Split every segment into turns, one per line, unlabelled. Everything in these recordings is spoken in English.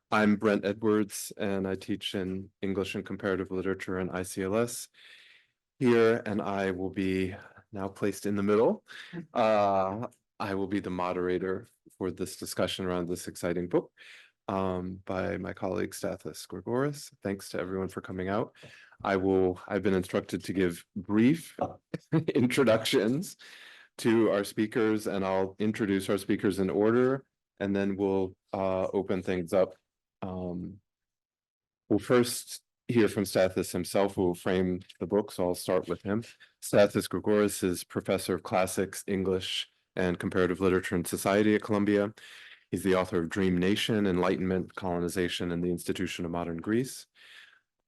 I'm Brent Edwards, and I teach in English and Comparative Literature in ICLS here, and I will be now placed in the middle. I will be the moderator for this discussion around this exciting book by my colleague Stathis Gourgouris. Thanks to everyone for coming out. I've been instructed to give brief introductions to our speakers, and I'll introduce our speakers in order, and then we'll open things up. We'll first hear from Stathis himself, who will frame the book, so I'll start with him. Stathis Gourgouris is professor of classics, English, and comparative literature and society at Columbia. He's the author of Dream Nation, Enlightenment, Colonization, and the Institution of Modern Greece.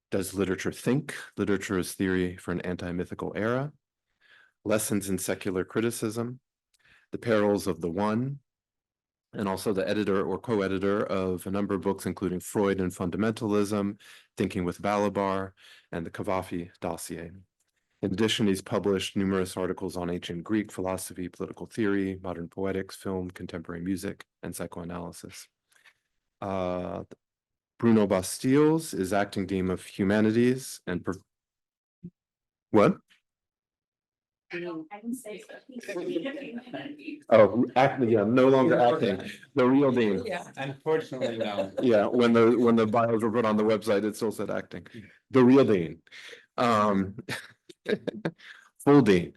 Does literature think? Literature as theory for an anti-mythical era. Lessons in secular criticism. The Perils of the One, and also the editor or co-editor of a number of books, including Freud and Fundamentalism, Thinking with Balabar, and the Cavafy dossier. In addition, he's published numerous articles on ancient Greek philosophy, political theory, modern poetics, film, contemporary music, and psychoanalysis. Bruno Bastiles is acting dean of humanities and what?
I can say so.
Oh, acting, yeah, no longer acting, the real dean.
Yeah.
Unfortunately, no.
Yeah, when the bios were put on the website, it still said acting. The real dean. Full dean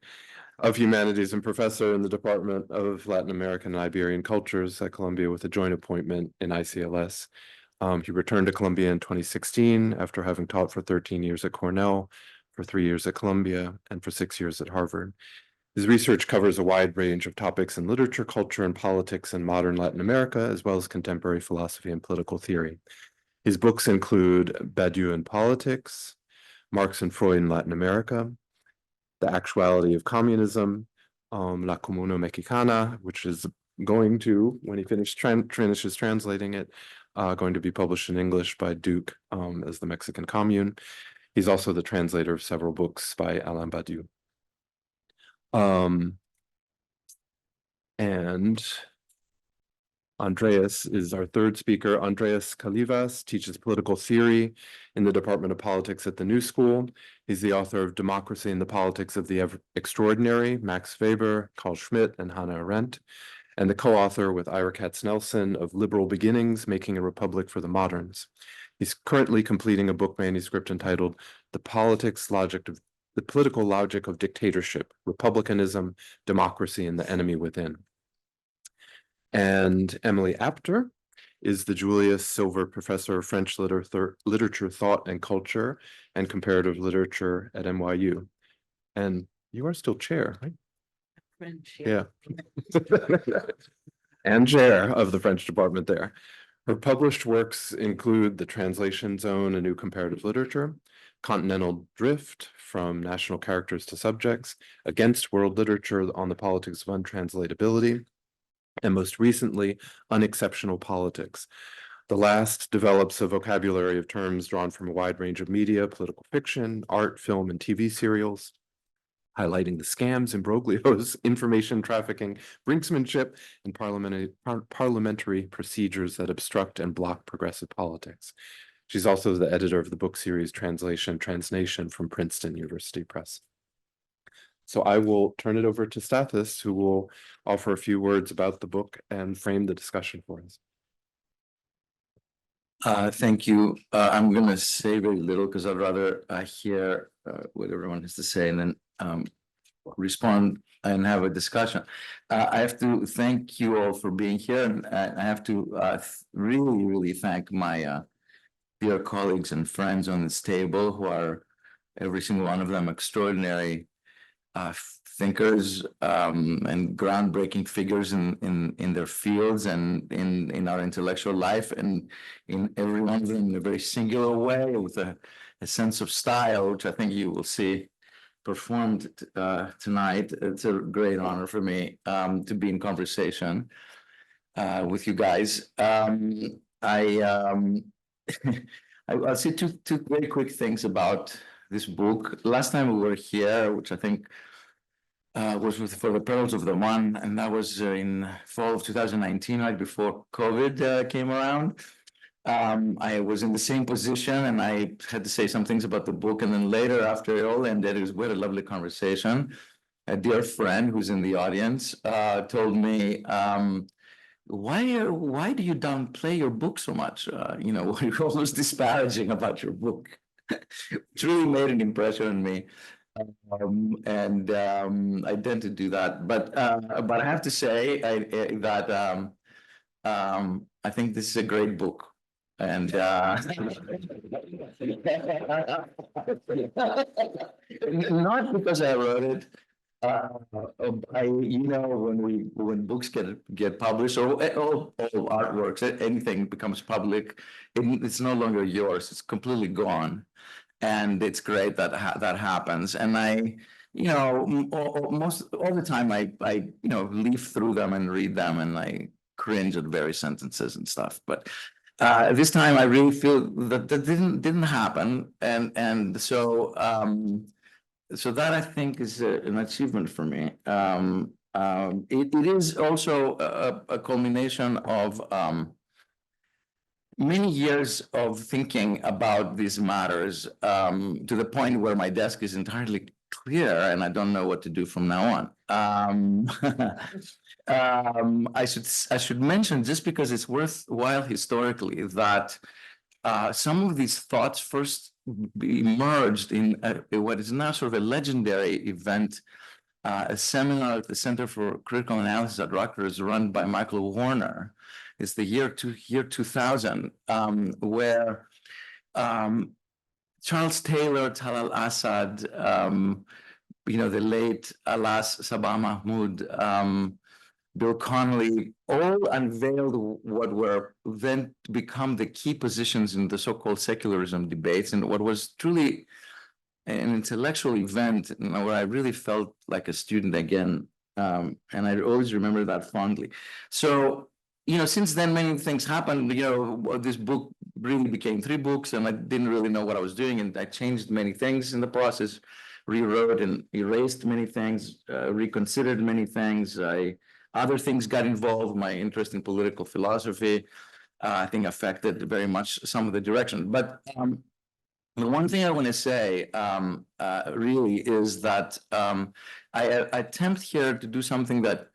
of humanities and professor in the Department of Latin American and Iberian Cultures at Columbia with a joint appointment in ICLS. He returned to Columbia in 2016 after having taught for 13 years at Cornell, for 3 years at Columbia, and for 6 years at Harvard. His research covers a wide range of topics in literature, culture, and politics in modern Latin America, as well as contemporary philosophy and political theory. His books include Badiou and Politics, Marx and Freud in Latin America, The Actuality of Communism, La Comuna Mexicana, which is going to, when he finishes translating it, going to be published in English by Duke as The Mexican Commune. He's also the translator of several books by Alain Badiou. And Andreas is our third speaker. Andreas Calivas teaches political theory in the Department of Politics at the New School. He's the author of Democracy and the Politics of the Extraordinary, Max Weber, Carl Schmitt, and Hannah Arendt, and the co-author with Ira Katz-Nelson of Liberal Beginnings, Making a Republic for the Moderns. He's currently completing a book manuscript entitled The Political Logic of Dictatorship, Republicanism, Democracy, and the Enemy Within. And Emily Apter is the Julius Silver Professor of French Literature, Thought, and Culture, and Comparative Literature at NYU. And you are still chair, right?
French,
Yeah. And chair of the French department there. Her published works include The Translation Zone, A New Comparative Literature, Continental Drift, From National Characters to Subjects, Against World Literature on the Politics of Untranslatability, and most recently, Unexceptional Politics. The last develops a vocabulary of terms drawn from a wide range of media, political fiction, art, film, and TV serials, highlighting the scams, imbroglios, information trafficking, brinksmanship, and parliamentary procedures that obstruct and block progressive politics. She's also the editor of the book series Translation, Transnation from Princeton University Press. So I will turn it over to Stathis, who will offer a few words about the book and frame the discussion for us.
Thank you. I'm going to say very little because I'd rather hear what everyone has to say and then respond and have a discussion. I have to thank you all for being here, and I have to really, really thank my dear colleagues and friends on this table, who are every single one of them extraordinary thinkers and groundbreaking figures in their fields and in our intellectual life, and in every one of them in a very singular way with a sense of style, which I think you will see performed tonight. It's a great honor for me to be in conversation with you guys. I'll say two very quick things about this book. Last time we were here, which I think was for the Perils of the One, and that was in fall of 2019, right before COVID came around. I was in the same position and I had to say some things about the book. And then later, after it all ended, we had a lovely conversation. A dear friend who's in the audience told me, why do you downplay your book so much? You're almost disparaging about your book. It really made an impression on me. I tend to do that. But I have to say that I think this is a great book. And not because I wrote it. When books get published or all artworks, anything becomes public, it's no longer yours. It's completely gone, and it's great that that happens. And most all the time, I leaf through them and read them, and I cringe at various sentences and stuff. But this time, I really feel that didn't happen, and so. So that I think is an achievement for me. It is also a culmination of many years of thinking about these matters to the point where my desk is entirely clear and I don't know what to do from now on. I should mention, just because it's worthwhile historically, that some of these thoughts first emerged in what is now sort of a legendary event, a seminar at the Center for Critical Analysis at Rutgers, run by Michael Warner. It's the year 2000, where Charles Taylor, Talal Assad, the late Alas Sabah Mahmood, Bill Connolly, all unveiled what were then to become the key positions in the so-called secularism debates, and what was truly an intellectual event where I really felt like a student again. And I always remember that fondly. So, since then, many things happened. This book really became 3 books, and I didn't really know what I was doing, and I changed many things in the process, rewrote and erased many things, reconsidered many things. Other things got involved. My interest in political philosophy, I think, affected very much some of the direction. But the one thing I want to say really is that I attempt here to do something that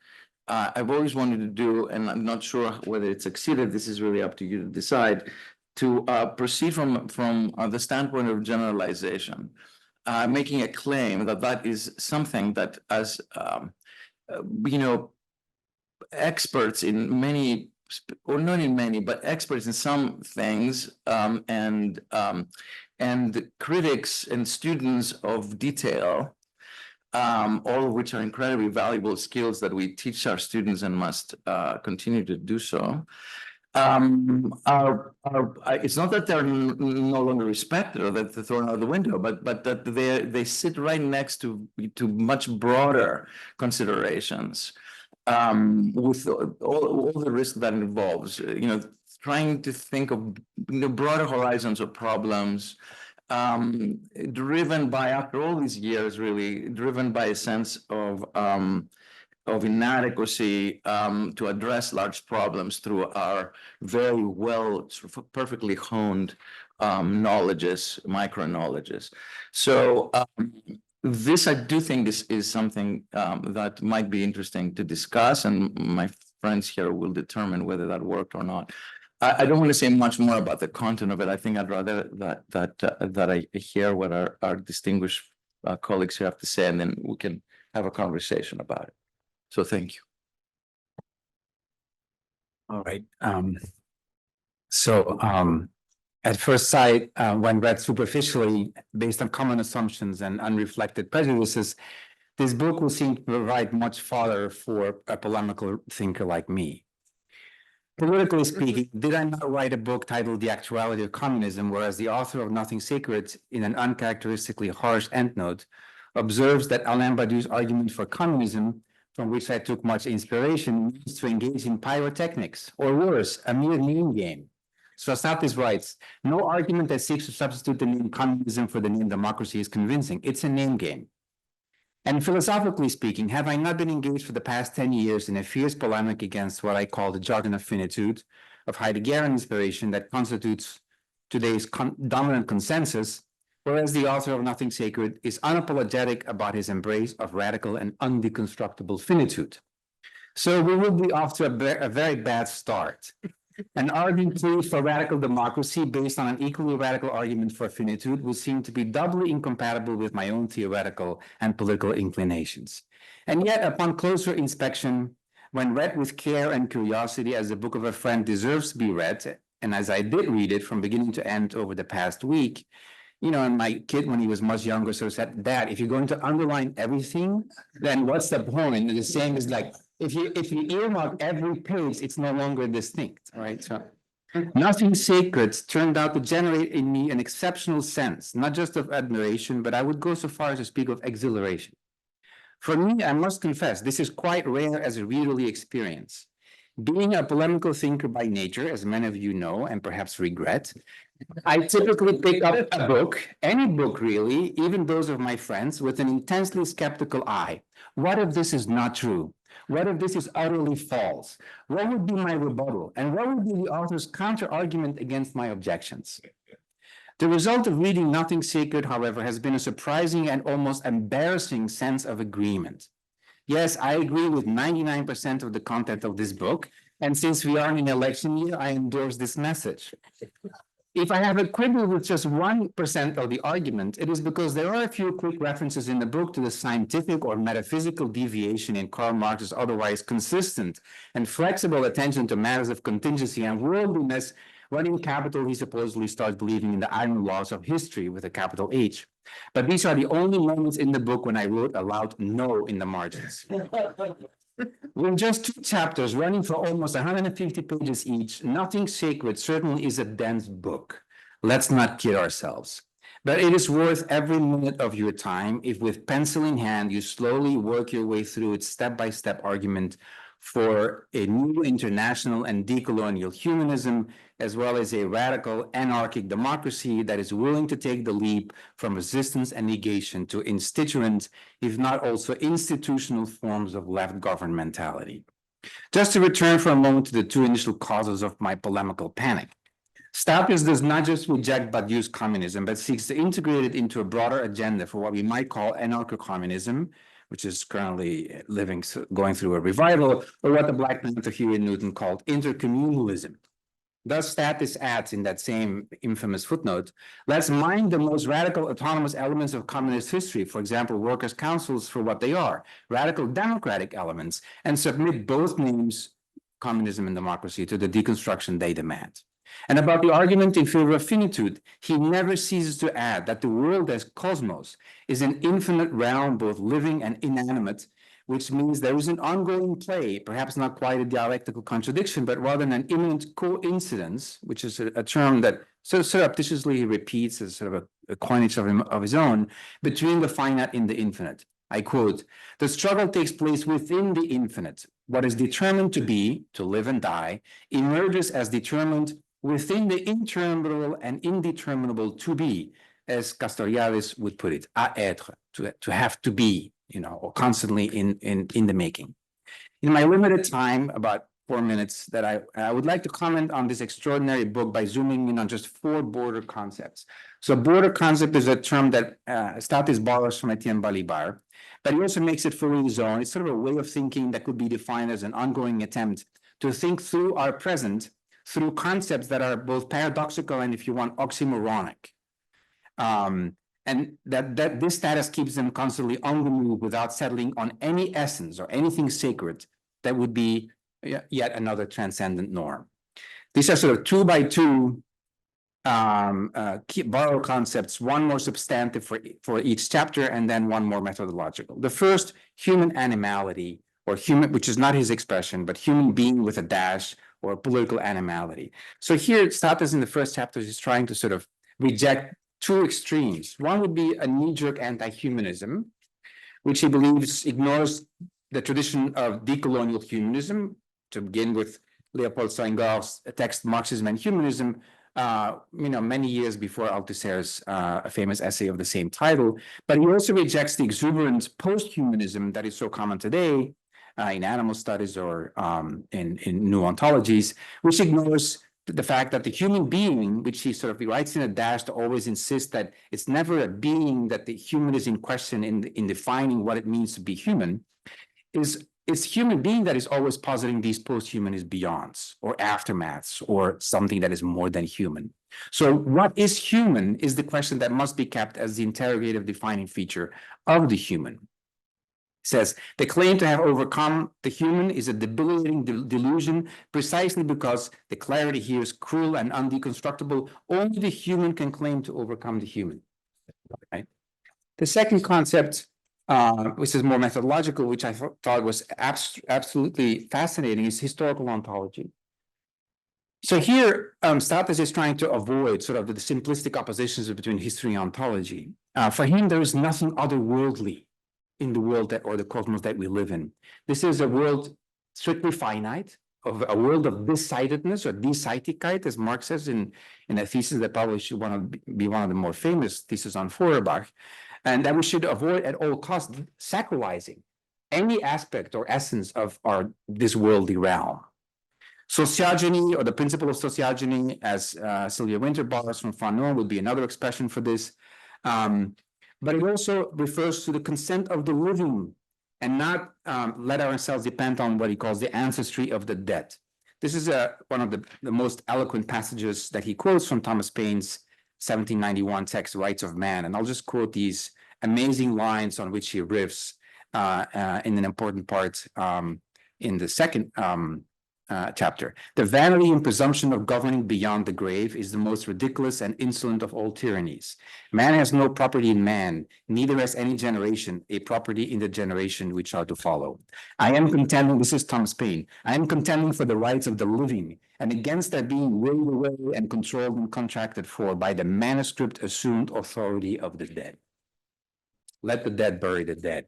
I've always wanted to do, and I'm not sure whether it succeeded. This is really up to you to decide. To proceed from the standpoint of generalization, making a claim that is something that, as experts in many, or not in many, but experts in some things, and critics and students of detail, all of which are incredibly valuable skills that we teach our students and must continue to do so. It's not that they're no longer respected or that they're thrown out the window, but that they sit right next to much broader considerations, with all the risk that involves, trying to think of broader horizons of problems, driven by, after all these years, really driven by a sense of inadequacy to address large problems through our very well, sort of perfectly honed knowledges, micro knowledges. So this, I do think, is something that might be interesting to discuss, and my friends here will determine whether that worked or not. I don't want to say much more about the content of it. I think I'd rather that I hear what our distinguished colleagues here have to say, and then we can have a conversation about it. So thank you.
All right. At first sight, when read superficially, based on common assumptions and unreflected prejudices, this book will seem to provide much fodder for a polemical thinker like me. Politically speaking, did I not write a book titled The Actuality of Communism, whereas the author of Nothing Sacred, in an uncharacteristically harsh endnote, observes that Alain Badiou's argument for communism, from which I took much inspiration, means to engage in pyrotechnics, or worse, a mere name game. So Stathis writes, no argument that seeks to substitute the name communism for the name democracy is convincing. It's a name game. And philosophically speaking, have I not been engaged for the past 10 years in a fierce polemic against what I call the jargon of finitude, of Heideggerian inspiration that constitutes today's dominant consensus, whereas the author of Nothing Sacred is unapologetic about his embrace of radical and undeconstructible finitude. So we will be off to a very bad start. An ardent plea for radical democracy based on an equally radical argument for finitude would seem to be doubly incompatible with my own theoretical and political inclinations. And yet, upon closer inspection, when read with care and curiosity as the book of a friend deserves to be read, and as I did read it from beginning to end over the past week, you know, and my kid, when he was much younger, sort of said, Dad, if you're going to underline everything, then what's the point? And the same is like, if you earmark every page, it's no longer distinct, right? So Nothing Sacred turned out to generate in me an exceptional sense, not just of admiration, but I would go so far as to speak of exhilaration. For me, I must confess, this is quite rare as a readerly experience. Being a polemical thinker by nature, as many of you know and perhaps regret, I typically pick up a book, any book really, even those of my friends, with an intensely skeptical eye. What if this is not true? What if this is utterly false? What would be my rebuttal? And what would be the author's counter-argument against my objections? The result of reading Nothing Sacred, however, has been a surprising and almost embarrassing sense of agreement. Yes, I agree with 99% of the content of this book, and since we are in an election year, I endorse this message. If I have a quibble with just 1% of the argument, it is because there are a few quick references in the book to the scientific or metaphysical deviation in Karl Marx's otherwise consistent and flexible attention to matters of contingency and worldliness, when in capital he supposedly starts believing in the iron laws of history with a capital H. But these are the only moments in the book when I wrote aloud no in the margins. With just 2 chapters running for almost 150 pages each, Nothing Sacred certainly is a dense book. Let's not kid ourselves. But it is worth every minute of your time if with pencil in hand you slowly work your way through its step-by-step argument for a new international and decolonial humanism, as well as a radical anarchic democracy that is willing to take the leap from resistance and negation to instituent, if not also institutional forms of left governmentality. Just to return for a moment to the 2 initial causes of my polemical panic. Stathis does not just reject Badiou's communism, but seeks to integrate it into a broader agenda for what we might call anarcho-communism, which is currently going through a revival, or what the Black Panther Huey Newton called intercommunalism. Thus, Stathis adds in that same infamous footnote, let's mine the most radical autonomous elements of communist history, for example, workers' councils for what they are, radical democratic elements, and submit both names, communism and democracy, to the deconstruction they demand. And about the argument in favor of finitude, he never ceases to add that the world as cosmos is an infinite realm, both living and inanimate, which means there is an ongoing play, perhaps not quite a dialectical contradiction, but rather an imminent coincidence, which is a term that so surreptitiously he repeats as sort of a coinage of his own, between the finite and the infinite. I quote, the struggle takes place within the infinite. What is determined to be, to live and die, emerges as determined within the interminable and indeterminable to be, as Castoriadis would put it, à être, to have to be, you know, or constantly in the making. In my limited time, about 4 minutes, that I would like to comment on this extraordinary book by zooming in on just 4 border concepts. So border concept is a term that Stathis borrows from Etienne Balibar, but he also makes it fully his own. It's sort of a way of thinking that could be defined as an ongoing attempt to think through our present through concepts that are both paradoxical and, if you want, oxymoronic. And that this status keeps them constantly on the move without settling on any essence or anything sacred that would be yet another transcendent norm. These are sort of 2 by 2 borrow concepts, one more substantive for each chapter and then one more methodological. The first, human animality, or human, which is not his expression, but human being with a dash, or political animality. So here, Stathis in the first chapter is trying to sort of reject 2 extremes. One would be a knee-jerk anti-humanism, which he believes ignores the tradition of decolonial humanism, to begin with Leopold Senghor's text Marxism and Humanism, many years before Althusser's a famous essay of the same title. But he also rejects the exuberant post-humanism that is so common today, in animal studies or in new ontologies, which ignores the fact that the human being, which he sort of writes in a dash to always insist that it's never a being, that the human is in question in defining what it means to be human, it's human being that is always positing these post-humanist beyonds or aftermaths or something that is more than human. So what is human is the question that must be kept as the interrogative defining feature of the human. Says the claim to have overcome the human is a debilitating delusion precisely because the clarity here is cruel and undeconstructible. Only the human can claim to overcome the human. Right? The second concept, which is more methodological, which I thought was absolutely fascinating, is historical ontology. So here, Stathis is trying to avoid sort of the simplistic oppositions between history and ontology. For him, there is nothing otherworldly in the world or the cosmos that we live in. This is a world strictly finite, of a world of this-sidedness or diesseitigkeit, as Marx says in a thesis that probably should want to be one of the more famous theses on Feuerbach, and that we should avoid at all costs sacralizing any aspect or essence of this worldly realm. Sociogeny, or the principle of sociogeny, as Sylvia Winter borrows from Fanon, would be another expression for this. But it also refers to the consent of the living and not let ourselves depend on what he calls the ancestry of the dead. This is one of the most eloquent passages that he quotes from Thomas Paine's 1791 text, Rights of Man. And I'll just quote these amazing lines on which he riffs in an important part in the second chapter. The vanity and presumption of governing beyond the grave is the most ridiculous and insolent of all tyrannies. Man has no property in man, neither has any generation a property in the generation which are to follow. I am contending, this is Thomas Paine, I am contending for the rights of the living and against their being willed away and controlled and contracted for by the manuscript assumed authority of the dead. Let the dead bury the dead.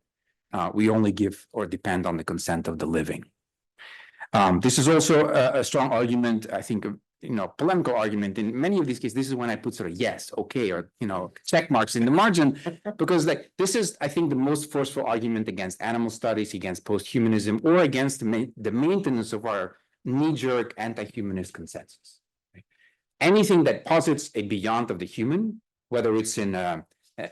We only give or depend on the consent of the living. This is also a strong argument, I think, polemical argument. In many of these cases, this is when I put sort of yes, okay, or, check marks in the margin, because this is, I think, the most forceful argument against animal studies, against post-humanism, or against the maintenance of our knee-jerk anti-humanist consensus. Right? Anything that posits a beyond of the human, whether it's in a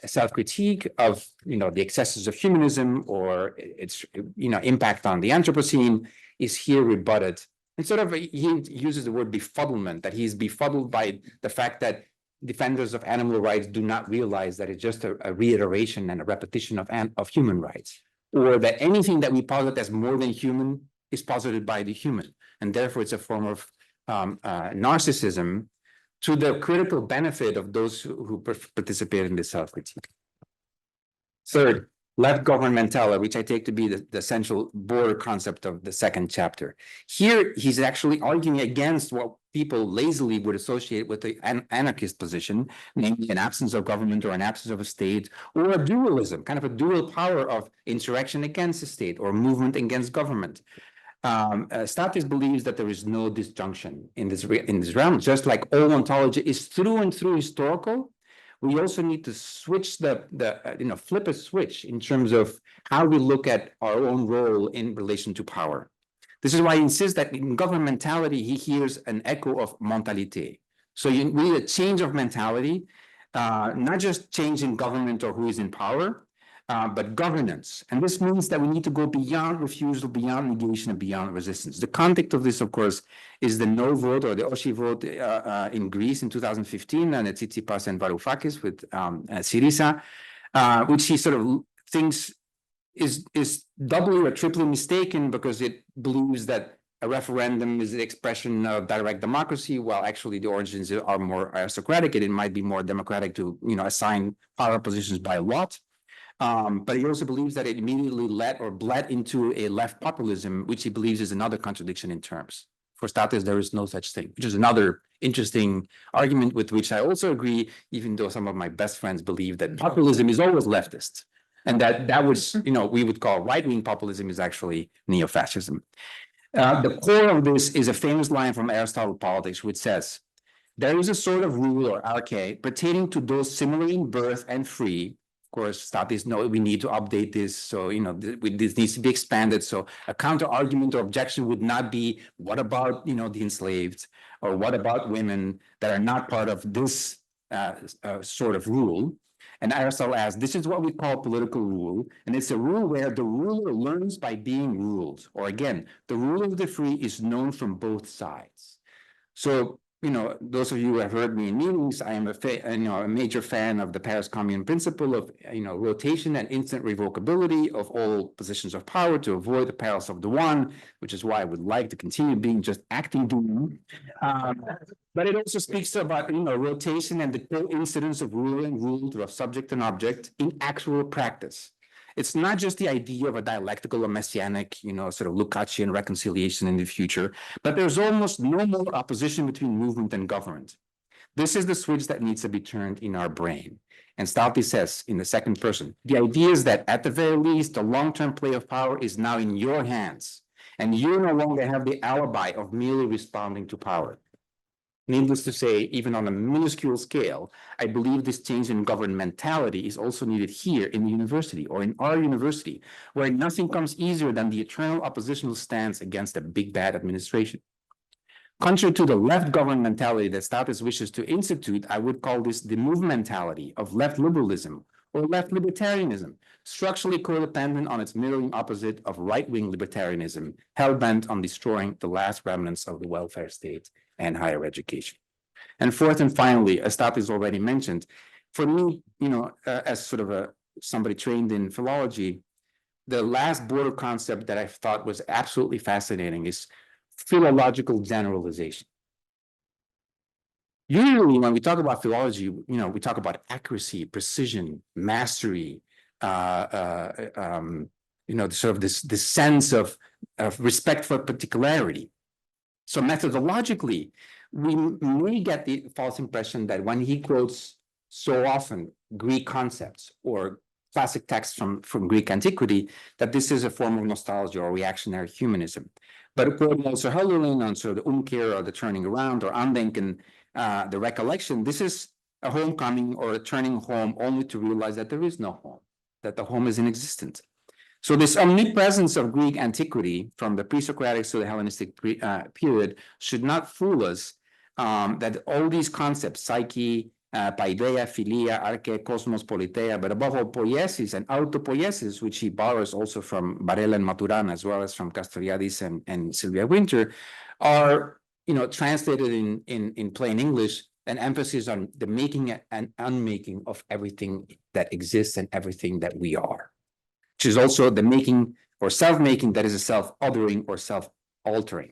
self-critique of, the excesses of humanism or its, impact on the Anthropocene, is here rebutted. And sort of he uses the word befuddlement, that he's befuddled by the fact that defenders of animal rights do not realize that it's just a reiteration and a repetition of human rights, or that anything that we posit as more than human is posited by the human, and therefore it's a form of narcissism to the critical benefit of those who participate in this self-critique. Third, left governmentality, which I take to be the central border concept of the second chapter. Here, he's actually arguing against what people lazily would associate with the anarchist position, namely an absence of government or an absence of a state, or a dualism, kind of a dual power of insurrection against the state or movement against government. Stathis believes that there is no disjunction in this realm, just like all ontology is through and through historical. We also need to switch flip a switch in terms of how we look at our own role in relation to power. This is why he insists that in governmentality, he hears an echo of mentalité. So we need a change of mentality, not just change in government or who is in power, but governance. And this means that we need to go beyond refusal, beyond negation, and beyond resistance. The context of this, of course, is the no vote or the Oshi vote in Greece in 2015, and Tsitsipas and Varoufakis with Syriza, which he sort of thinks is doubly or triply mistaken because it believes that a referendum is the expression of direct democracy, while actually the origins are more aristocratic, and it might be more democratic to assign power positions by lot. But he also believes that it immediately bled into a left populism, which he believes is another contradiction in terms. For Stathis, there is no such thing, which is another interesting argument with which I also agree, even though some of my best friends believe that populism is always leftist, and that was, we would call right-wing populism is actually neo-fascism. The core of this is a famous line from Aristotle Politics, which says, there is a sort of rule or arche pertaining to those similar in birth and free, of course, Stathis, no, we need to update this. So, this needs to be expanded. So a counter argument or objection would not be, what about, the enslaved? Or what about women that are not part of this sort of rule? And Aristotle asks, this is what we call political rule. And it's a rule where the ruler learns by being ruled. Or again, the rule of the free is known from both sides. So, those of you who have heard me in meetings, I am a major fan of the Paris Commune principle of, rotation and instant revocability of all positions of power to avoid the perils of the one, which is why I would like to continue being just acting doom. But it also speaks about, rotation and the coincidence of ruler and ruled, or of subject and object in actual practice. It's not just the idea of a dialectical or messianic, sort of Lukácsian reconciliation in the future, but there's almost no more opposition between movement and government. This is the switch that needs to be turned in our brain. And Stathis says in the second person, the idea is that at the very least, the long-term play of power is now in your hands, and you no longer have the alibi of merely responding to power. Needless to say, even on a minuscule scale, I believe this change in governmentality is also needed here in the university, or in our university, where nothing comes easier than the eternal oppositional stance against a big bad administration. Contrary to the left governmentality that Stathis wishes to institute, I would call this the movementality of left liberalism or left libertarianism, structurally codependent on its mirroring opposite of right-wing libertarianism, hell-bent on destroying the last remnants of the welfare state and higher education. And fourth and finally, as Stathis already mentioned, for me, as sort of somebody trained in philology, the last border concept that I thought was absolutely fascinating is philological generalization. Usually, when we talk about philology, we talk about accuracy, precision, mastery, sort of this sense of respect for particularity. So methodologically, we may get the false impression that when he quotes so often Greek concepts or classic texts from Greek antiquity, that this is a form of nostalgia or reactionary humanism. But quoting also Hölderlin on sort of the Umkehr or the turning around or Andenken, the recollection, this is a homecoming or a turning home only to realize that there is no home, that the home is inexistent. So this omnipresence of Greek antiquity from the pre-Socratic to the Hellenistic period should not fool us that all these concepts, psyche, paideia, philia, arche, cosmos, politeia, but above all poiesis and autopoiesis, which he borrows also from Varela and Maturana, as well as from Castoriadis and Sylvia Winter, are translated in plain English, an emphasis on the making and unmaking of everything that exists and everything that we are, which is also the making or self-making that is a self-othering or self-altering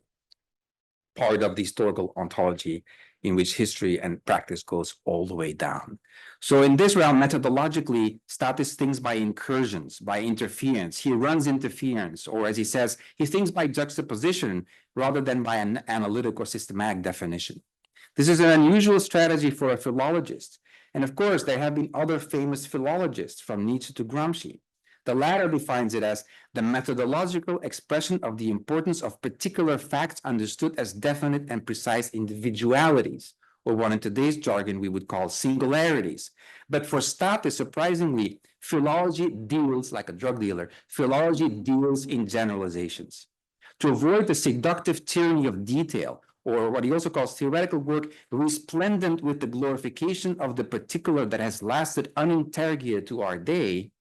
part of the historical ontology in which history and practice goes all the way down. So in this realm, methodologically, Stathis thinks by incursions, by interference. He runs interference, or as he says, he thinks by juxtaposition rather than by an analytic or systematic definition. This is an unusual strategy for a philologist. And of course, there have been other famous philologists from Nietzsche to Gramsci. The latter defines it as the methodological expression of the importance of particular facts understood as definite and precise individualities, or what in today's jargon we would call singularities. But for Stathis, surprisingly, philology deals, like a drug dealer, philology deals in generalizations. To avoid the seductive tyranny of detail, or what he also calls theoretical work, resplendent with the glorification of the particular that has lasted uninterrogated to our day,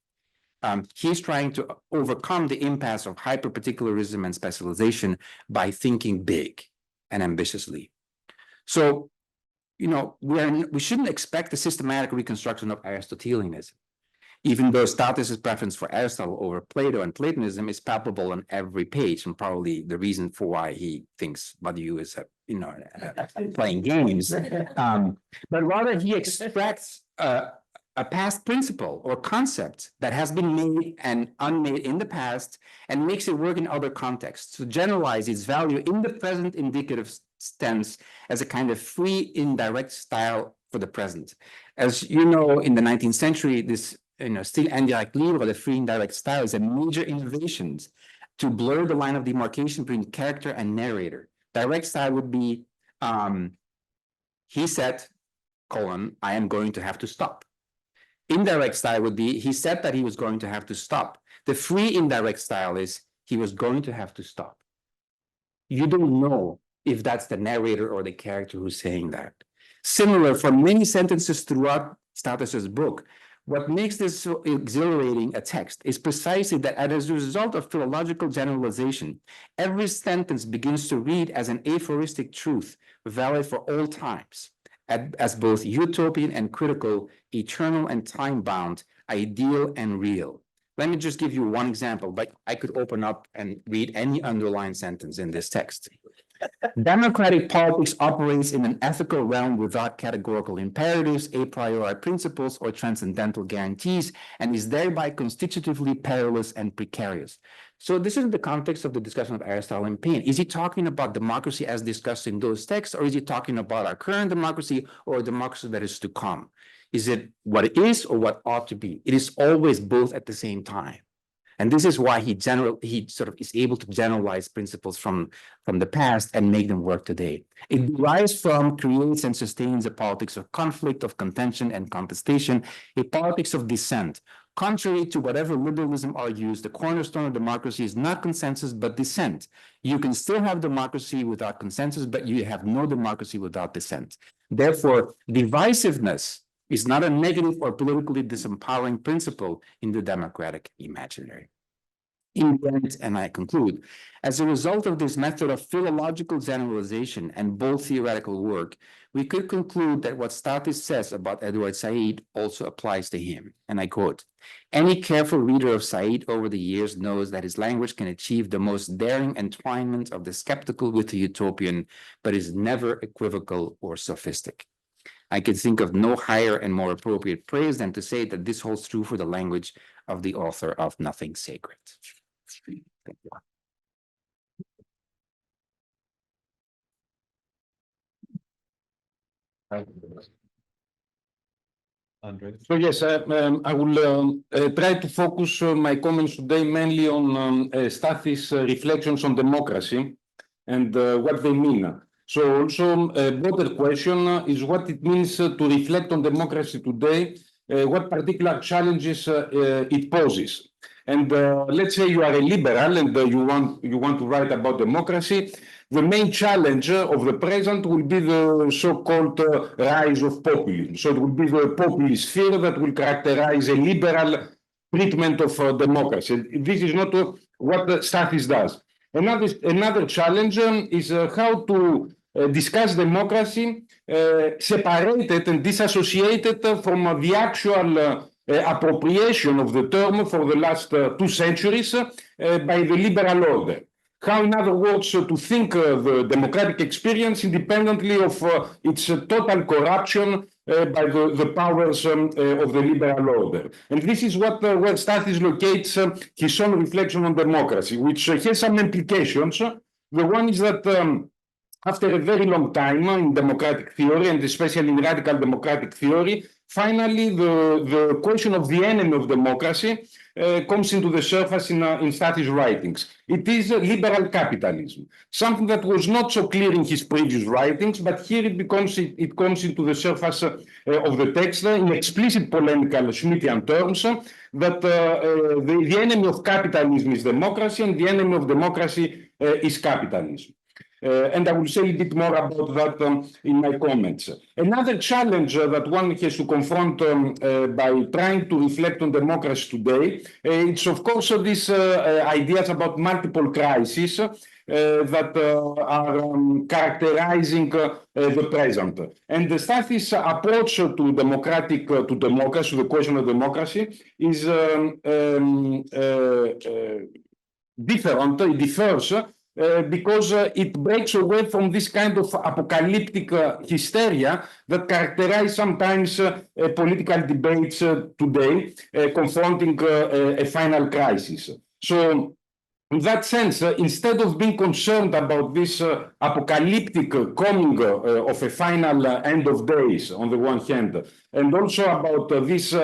he's trying to overcome the impasse of hyper-particularism and specialization by thinking big and ambitiously. So, we shouldn't expect a systematic reconstruction of Aristotelianism, even though Stathis' preference for Aristotle over Plato and Platonism is palpable on every page, and probably the reason for why he thinks Badiou is playing games. But rather he extracts a past principle or concept that has been made and unmade in the past and makes it work in other contexts to generalize its value in the present indicative tense as a kind of free indirect style for the present. As you know, in the 19th century, this still indirect libre, the free indirect style, is a major innovation to blur the line of demarcation between character and narrator. Direct style would be, he said, I am going to have to stop. Indirect style would be, he said that he was going to have to stop. The free indirect style is, he was going to have to stop. You don't know if that's the narrator or the character who's saying that. Similar for many sentences throughout Stathis's book, what makes this so exhilarating a text is precisely that as a result of philological generalization, every sentence begins to read as an aphoristic truth, valid for all times, as both utopian and critical, eternal and time-bound, ideal and real. Let me just give you one example, but I could open up and read any underlined sentence in this text. Democratic politics operates in an ethical realm without categorical imperatives, a priori principles, or transcendental guarantees, and is thereby constitutively perilous and precarious. So this is the context of the discussion of Aristotle and Paine. Is he talking about democracy as discussed in those texts, or is he talking about our current democracy or a democracy that is to come? Is it what it is or what ought to be? It is always both at the same time. And this is why he sort of is able to generalize principles from the past and make them work today. It derives from, creates, and sustains a politics of conflict, of contention and contestation, a politics of dissent. Contrary to whatever liberalism argues, the cornerstone of democracy is not consensus, but dissent. You can still have democracy without consensus, but you have no democracy without dissent. Therefore, divisiveness is not a negative or politically disempowering principle in the democratic imaginary. In the end, and I conclude, as a result of this method of philological generalization and bold theoretical work, we could conclude that what Stathis says about Edward Said also applies to him. And I quote, "Any careful reader of Said over the years knows that his language can achieve the most daring entwinement of the skeptical with the utopian, but is never equivocal or sophistic." I can think of no higher and more appropriate praise than to say that this holds true for the language of the author of Nothing Sacred. Thank you.
Andre?
So yes, I will try to focus my comments today mainly on Stathis' reflections on democracy and what they mean. So also a broader question is what it means to reflect on democracy today, what particular challenges it poses. And let's say you are a liberal and you want to write about democracy. The main challenge of the present will be the so-called rise of populism. So it will be the populist sphere that will characterize a liberal treatment of democracy. This is not what Stathis does. Another challenge is how to discuss democracy separated and disassociated from the actual appropriation of the term for the last 2 centuries by the liberal order. How, in other words, to think the democratic experience independently of its total corruption by the powers of the liberal order. And this is where Stathis locates his own reflection on democracy, which has some implications. The one is that after a very long time in democratic theory, and especially in radical democratic theory, finally the question of the enemy of democracy comes into the surface in Stathis' writings. It is liberal capitalism, something that was not so clear in his previous writings, but here it comes into the surface of the text in explicit polemical Schmittian terms that the enemy of capitalism is democracy and the enemy of democracy is capitalism. And I will say a bit more about that in my comments. Another challenge that one has to confront by trying to reflect on democracy today, it's of course these ideas about multiple crises that are characterizing the present. And the Stathis' approach to democracy, the question of democracy, is different. It differs. Because it breaks away from this kind of apocalyptic hysteria that characterize sometimes political debates today, confronting a final crisis. So, in that sense, instead of being concerned about this apocalyptic coming of a final end of days, on the one hand, and also about this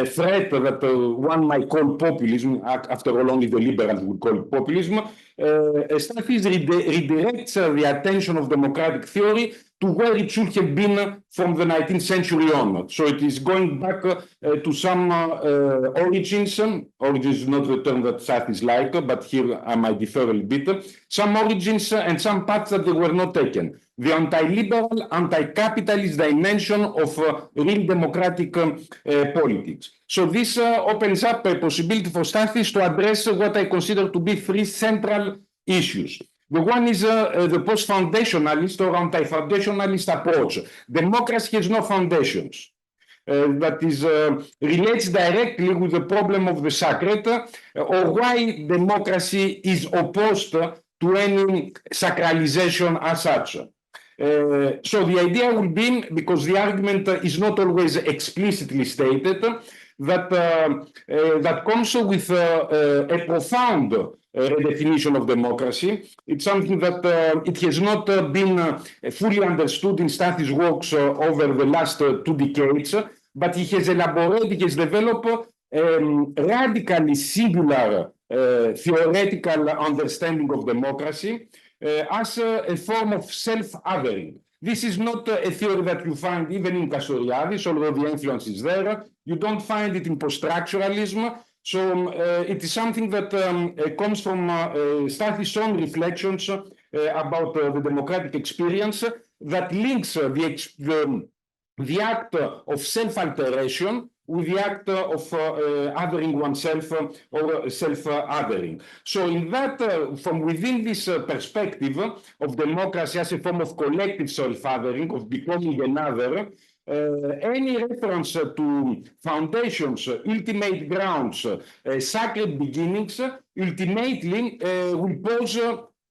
threat that one might call populism, after all, only the liberals would call it populism, Stathis redirects the attention of democratic theory to where it should have been from the 19th century onward. So it is going back to some origins. Origins is not the term that Stathis like, but here I might differ a little bit. Some origins and some paths that they were not taken. The anti-liberal, anti-capitalist dimension of real democratic politics. So this opens up a possibility for Stathis to address what I consider to be three central issues. The one is the post-foundationalist or anti-foundationalist approach. Democracy has no foundations. That is relates directly with the problem of the sacred, or why democracy is opposed to any sacralization as such. So the idea will be, because the argument is not always explicitly stated, that that comes with a profound redefinition of democracy. It's something that it has not been fully understood in Stathis' works over the last 2 decades, but he has elaborated, he has developed radically singular theoretical understanding of democracy as a form of self-othering. This is not a theory that you find even in Castoriadis, although the influence is there. You don't find it in post-structuralism. So it is something that comes from Stathis' own reflections about the democratic experience that links the act of self-alteration with the act of othering oneself or self-othering. So in that, from within this perspective of democracy as a form of collective self-othering, of becoming another, any reference to foundations, ultimate grounds, sacred beginnings, ultimately will pose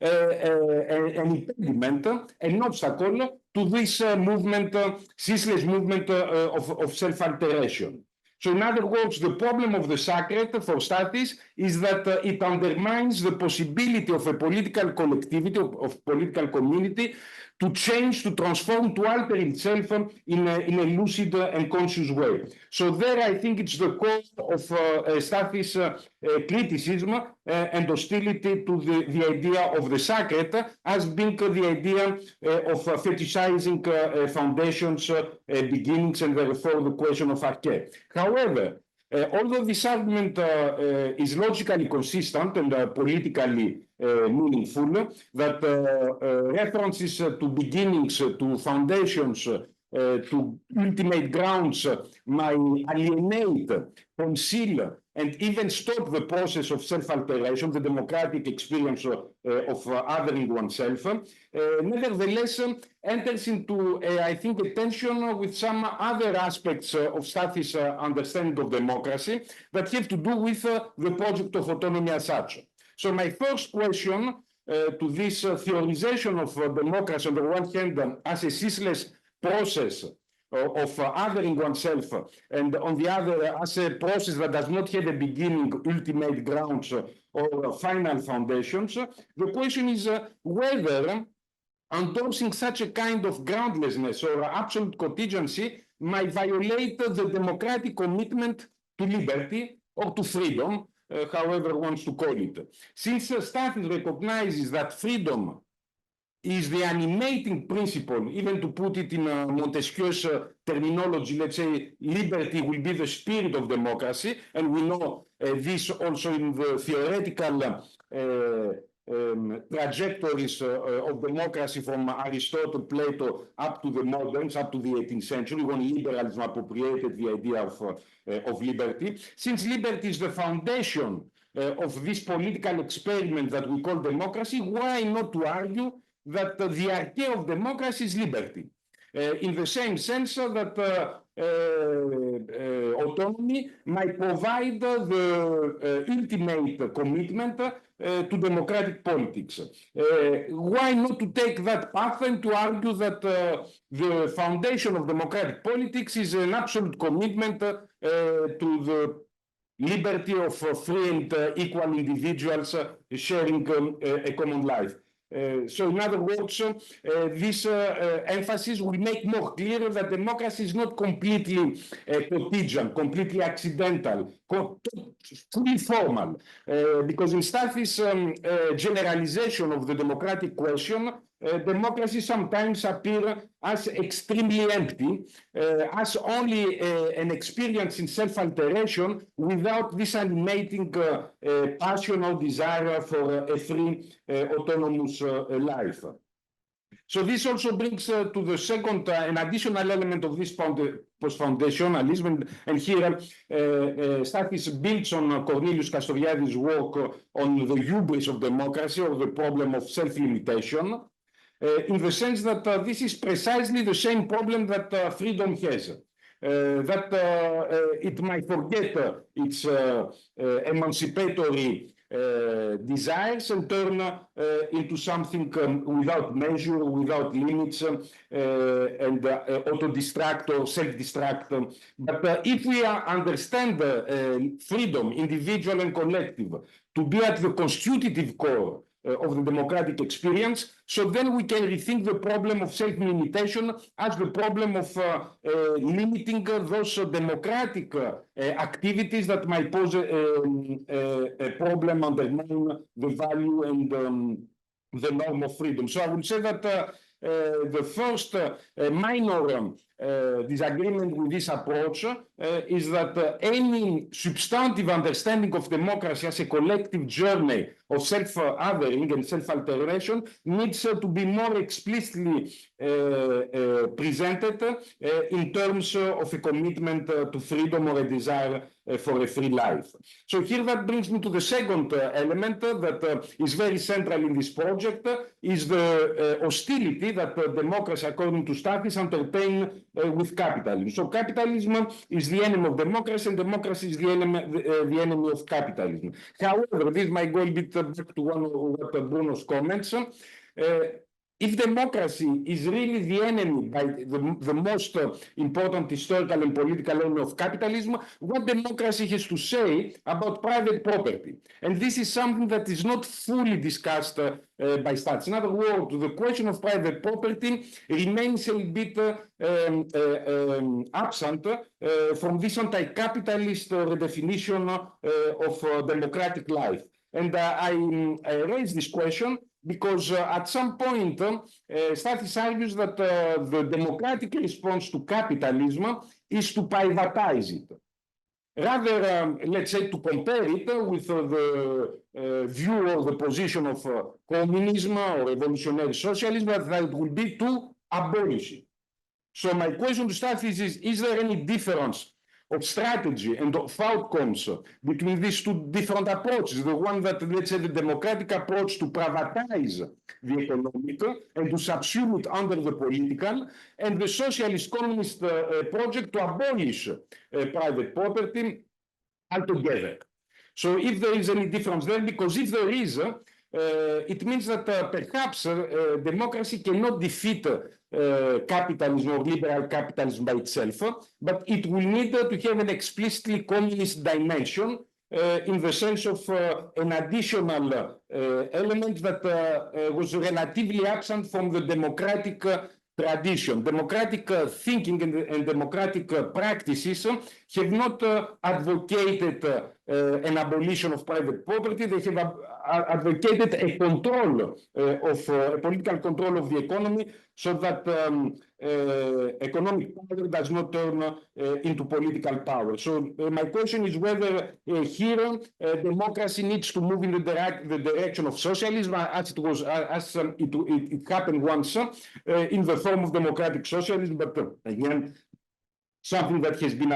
an impediment, an obstacle to this movement, ceaseless movement of self-alteration. So in other words, the problem of the sacred for Stathis is that it undermines the possibility of a political collectivity, of political community, to change, to transform, to alter itself in a lucid and conscious way. So there I think it's the core of Stathis' criticism and hostility to the idea of the sacred as being the idea of fetishizing foundations, beginnings, and therefore the question of arche. However, although this argument is logically consistent and politically meaningful, that references to beginnings, to foundations, to ultimate grounds might alienate, conceal, and even stop the process of self-alteration, the democratic experience of othering oneself, nevertheless enters into, I think, a tension with some other aspects of Stathis' understanding of democracy that have to do with the project of autonomy as such. So my first question to this theorization of democracy on the one hand as a ceaseless process of othering oneself, and on the other as a process that does not have a beginning, ultimate grounds, or final foundations, the question is whether endorsing such a kind of groundlessness or absolute contingency might violate the democratic commitment to liberty or to freedom, however wants to call it. Since Stathis recognizes that freedom is the animating principle, even to put it in Montesquieu's terminology, let's say liberty will be the spirit of democracy, and we know this also in the theoretical trajectories of democracy from Aristotle, Plato, up to the moderns, up to the 18th century, when liberalism appropriated the idea of liberty. Since liberty is the foundation of this political experiment that we call democracy, why not to argue that the arche of democracy is liberty? In the same sense that autonomy might provide the ultimate commitment to democratic politics. Why not to take that path and to argue that the foundation of democratic politics is an absolute commitment to the liberty of free and equal individuals sharing a common life? So in other words, this emphasis will make more clear that democracy is not completely contingent, completely accidental, fully formal, because in Stathis' generalization of the democratic question, democracy sometimes appear as extremely empty, as only an experience in self-alteration without this animating passion or desire for a free, autonomous life. So this also brings to the second, an additional element of this post-foundationalism, and here Stathis builds on Cornelius Castoriadis' work on the hubris of democracy, or the problem of self-limitation, in the sense that this is precisely the same problem that freedom has. That it might forget its emancipatory desires and turn into something without measure, without limits, and auto-distract or self-distract. But if we understand freedom, individual and collective, to be at the constitutive core of the democratic experience, so then we can rethink the problem of self-limitation as the problem of limiting those democratic activities that might pose a problem, undermine the value and the norm of freedom. So I would say that the first minor disagreement with this approach is that any substantive understanding of democracy as a collective journey of self-othering and self-alteration needs to be more explicitly presented in terms of a commitment to freedom or a desire for a free life. So here that brings me to the second element that is very central in this project, is the hostility that democracy, according to Stathis, entertain with capitalism. So capitalism is the enemy of democracy, and democracy is the enemy of capitalism. However, this might go a bit back to one of Bruno's comments. If democracy is really the enemy, by the most important historical and political enemy of capitalism, what democracy has to say about private property? And this is something that is not fully discussed by Stathis. In other words, the question of private property remains a bit absent from this anti-capitalist redefinition of democratic life. And I raise this question because at some point, Stathis argues that the democratic response to capitalism is to privatize it. Rather, let's say, to compare it with the view or the position of communism or revolutionary socialism, that it will be to abolish it. So my question to Stathis is there any difference of strategy and of outcomes between these two different approaches? The one that, let's say, the democratic approach to privatize the economic and to subsume it under the political, and the socialist communist project to abolish private property altogether. So if there is any difference there, because if there is, it means that perhaps democracy cannot defeat capitalism or liberal capitalism by itself, but it will need to have an explicitly communist dimension in the sense of an additional element that was relatively absent from the democratic tradition. Democratic thinking and democratic practices have not advocated an abolition of private property. They have advocated a control of political control of the economy, so that economic power does not turn into political power. So my question is whether here democracy needs to move in the direction of socialism, as it happened once in the form of democratic socialism, but again, something that has been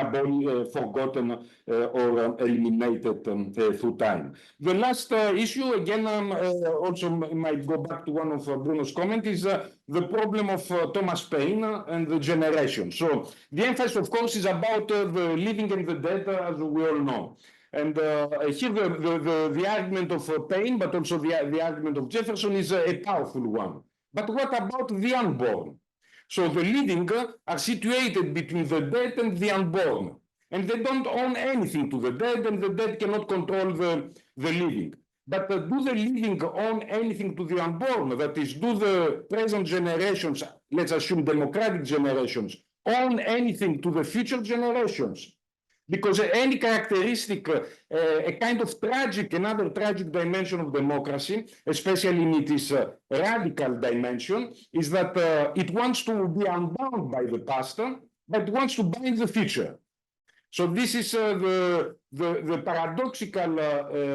forgotten or eliminated through time. The last issue, again, also might go back to one of Bruno's comments, is the problem of Thomas Paine and the generation. So the emphasis, of course, is about the living and the dead, as we all know. And here the argument of Paine, but also the argument of Jefferson, is a powerful one. But what about the unborn? So the living are situated between the dead and the unborn, and they don't own anything to the dead, and the dead cannot control the living. But do the living own anything to the unborn? That is, do the present generations, let's assume democratic generations, own anything to the future generations? Because any characteristic, a kind of tragic, another tragic dimension of democracy, especially in its radical dimension, is that it wants to be unbound by the past, but it wants to bind the future. So this is the paradoxical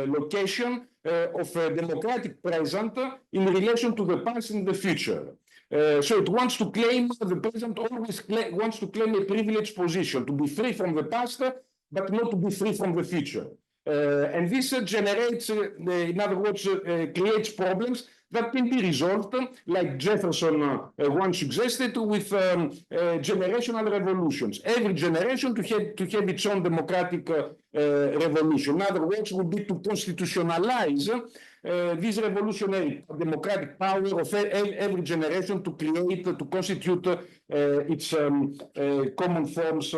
location of a democratic present in relation to the past and the future. So it wants to claim, the present always wants to claim a privileged position, to be free from the past, but not to be free from the future. And this generates, in other words, creates problems that can be resolved, like Jefferson once suggested, with generational revolutions. Every generation to have its own democratic revolution. In other words, would be to constitutionalize this revolutionary democratic power of every generation to create, to constitute its common forms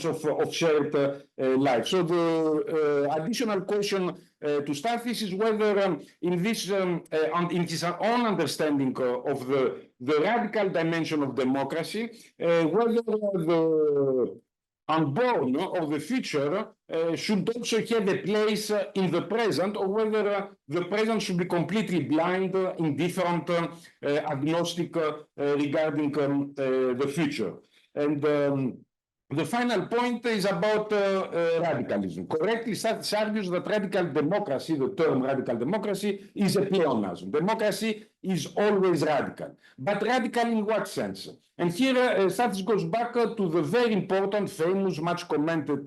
of shared life. So the additional question to Stathis is whether in his own understanding of the radical dimension of democracy, whether the unborn or the future should also have a place in the present, or whether the present should be completely blind, indifferent, agnostic regarding the future. And the final point is about radicalism. Correctly, Stathis argues that radical democracy, the term radical democracy, is a pleonasm. Democracy is always radical. But radical in what sense? And here Stathis goes back to the very important, famous, much commented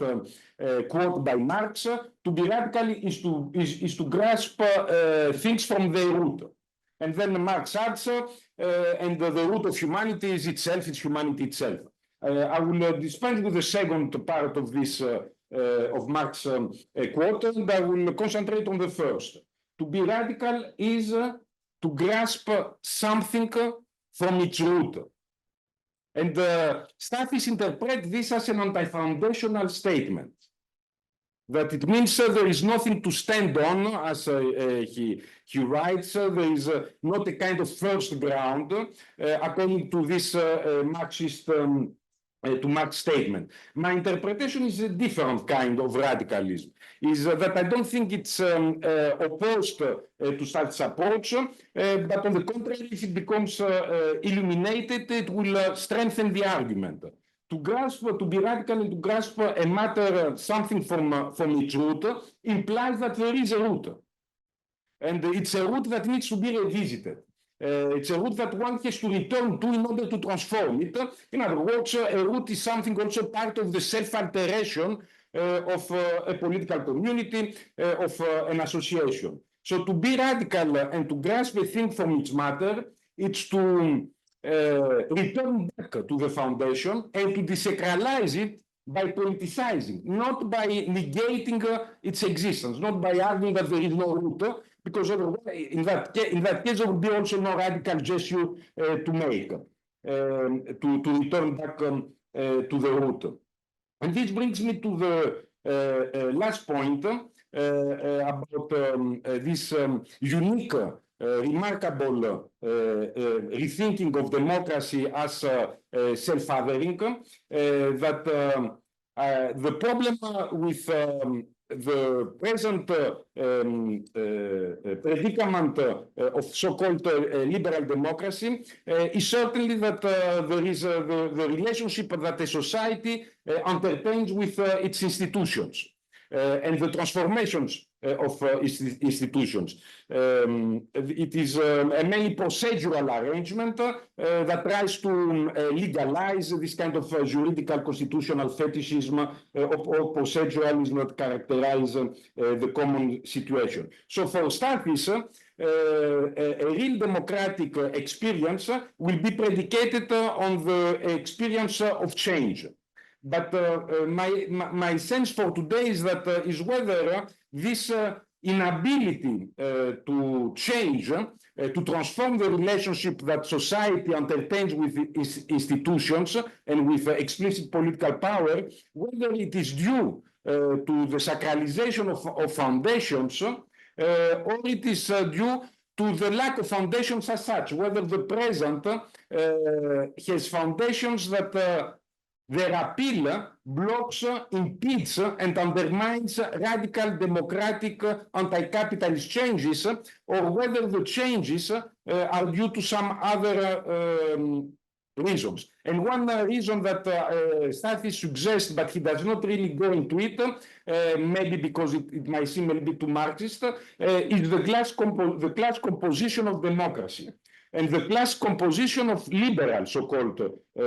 quote by Marx: to be radical is to grasp things from their root. And then Marx adds, and the root of humanity is itself, it's humanity itself. I will dispense with the second part of this of Marx's quote, and I will concentrate on the first. To be radical is to grasp something from its root. And Stathis interprets this as an anti-foundational statement. That it means there is nothing to stand on, as he writes, there is not a kind of first ground, according to this Marxist to Marx's statement. My interpretation is a different kind of radicalism, is that I don't think it's opposed to Stathis' approach, but on the contrary, if it becomes illuminated, it will strengthen the argument. To grasp, to be radical and to grasp a matter, something from its root, implies that there is a root. And it's a root that needs to be revisited. It's a root that one has to return to in order to transform it. In other words, a root is something also part of the self-alteration of a political community, of an association. So to be radical and to grasp a thing from its matter, it's to return back to the foundation and to desacralize it by politicizing, not by negating its existence, not by arguing that there is no root, because in that case there would be also no radical gesture to make, to return back to the root. And this brings me to the last point about this unique, remarkable rethinking of democracy as self-othering, that the problem with the present predicament of so-called liberal democracy is certainly that there is the relationship that a society entertains with its institutions and the transformations of institutions. It is a mainly procedural arrangement that tries to legalize this kind of juridical constitutional fetishism or proceduralism that characterize the common situation. So for Stathis, a real democratic experience will be predicated on the experience of change. But my sense for today is that is whether this inability to change, to transform the relationship that society entertains with its institutions and with explicit political power, whether it is due to the sacralization of foundations or it is due to the lack of foundations as such, whether the present has foundations that their appeal blocks, impedes, and undermines radical democratic anti-capitalist changes, or whether the changes are due to some other reasons. And one reason that Stathis suggests, but he does not really go into it, maybe because it might seem a little bit too Marxist, is the class composition of democracy and the class composition of liberal so-called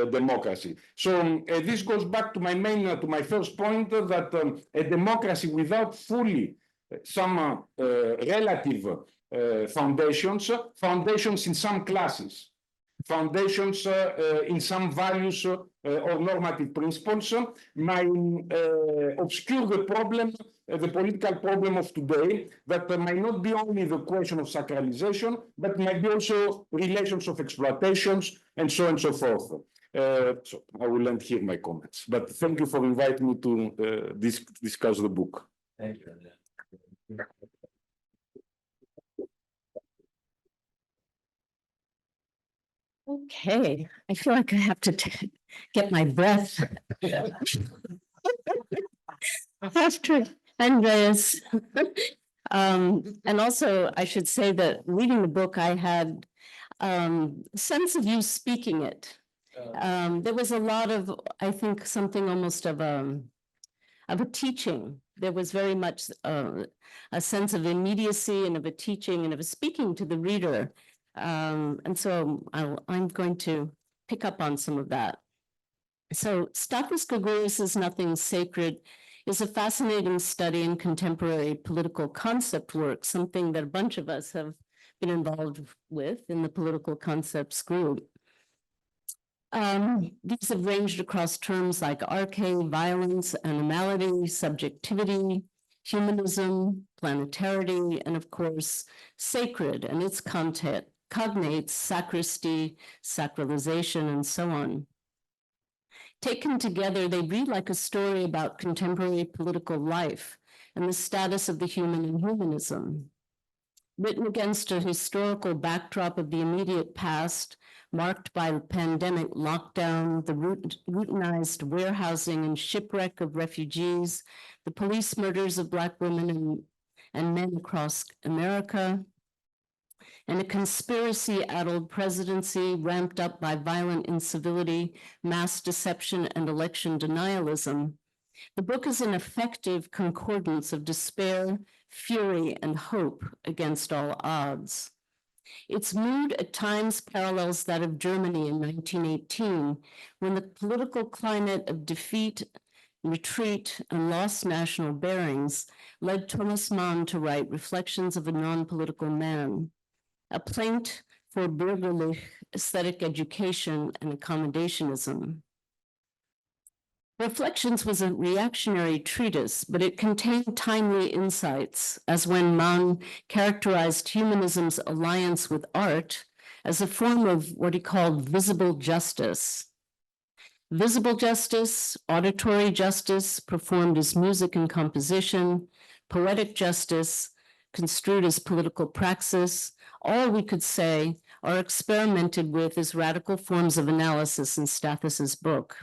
democracy. So this goes back to my first point that a democracy without fully some relative foundations in some classes, foundations in some values or normative principles might obscure the problem, the political problem of today, that might not be only the question of sacralization, but might be also relations of exploitations and so on and so forth. So I will end here my comments, but thank you for inviting me to discuss the book.
Thank you.
Okay, I feel like I have to get my breath. After Andreas. And also, I should say that reading the book, I had a sense of you speaking it. There was a lot of, I think, something almost of a teaching. There was very much a sense of immediacy and of a teaching and of a speaking to the reader. And so I'm going to pick up on some of that. So Stathis Gourgouris' Nothing Sacred is a fascinating study in contemporary political concept work, something that a bunch of us have been involved with in the political concepts group. These have ranged across terms like arche, violence, animality, subjectivity, humanism, planetary, and of course, sacred and its content, cognates, sacristy, sacralization, and so on. Taken together, they read like a story about contemporary political life and the status of the human in humanism. Written against a historical backdrop of the immediate past, marked by the pandemic lockdown, the routinized warehousing and shipwreck of refugees, the police murders of Black women and men across America, and a conspiracy-addled presidency ramped up by violent incivility, mass deception, and election denialism. The book is an effective concordance of despair, fury, and hope against all odds. Its mood at times parallels that of Germany in 1918, when the political climate of defeat, retreat, and lost national bearings led Thomas Mann to write Reflections of a Non-Political Man, a plaint for bürgerlich aesthetic education and accommodationism. Reflections was a reactionary treatise, but it contained timely insights, as when Mann characterized humanism's alliance with art as a form of what he called visible justice. Visible justice, auditory justice, performed as music and composition, poetic justice, construed as political praxis, all we could say are experimented with as radical forms of analysis in Stathis's book.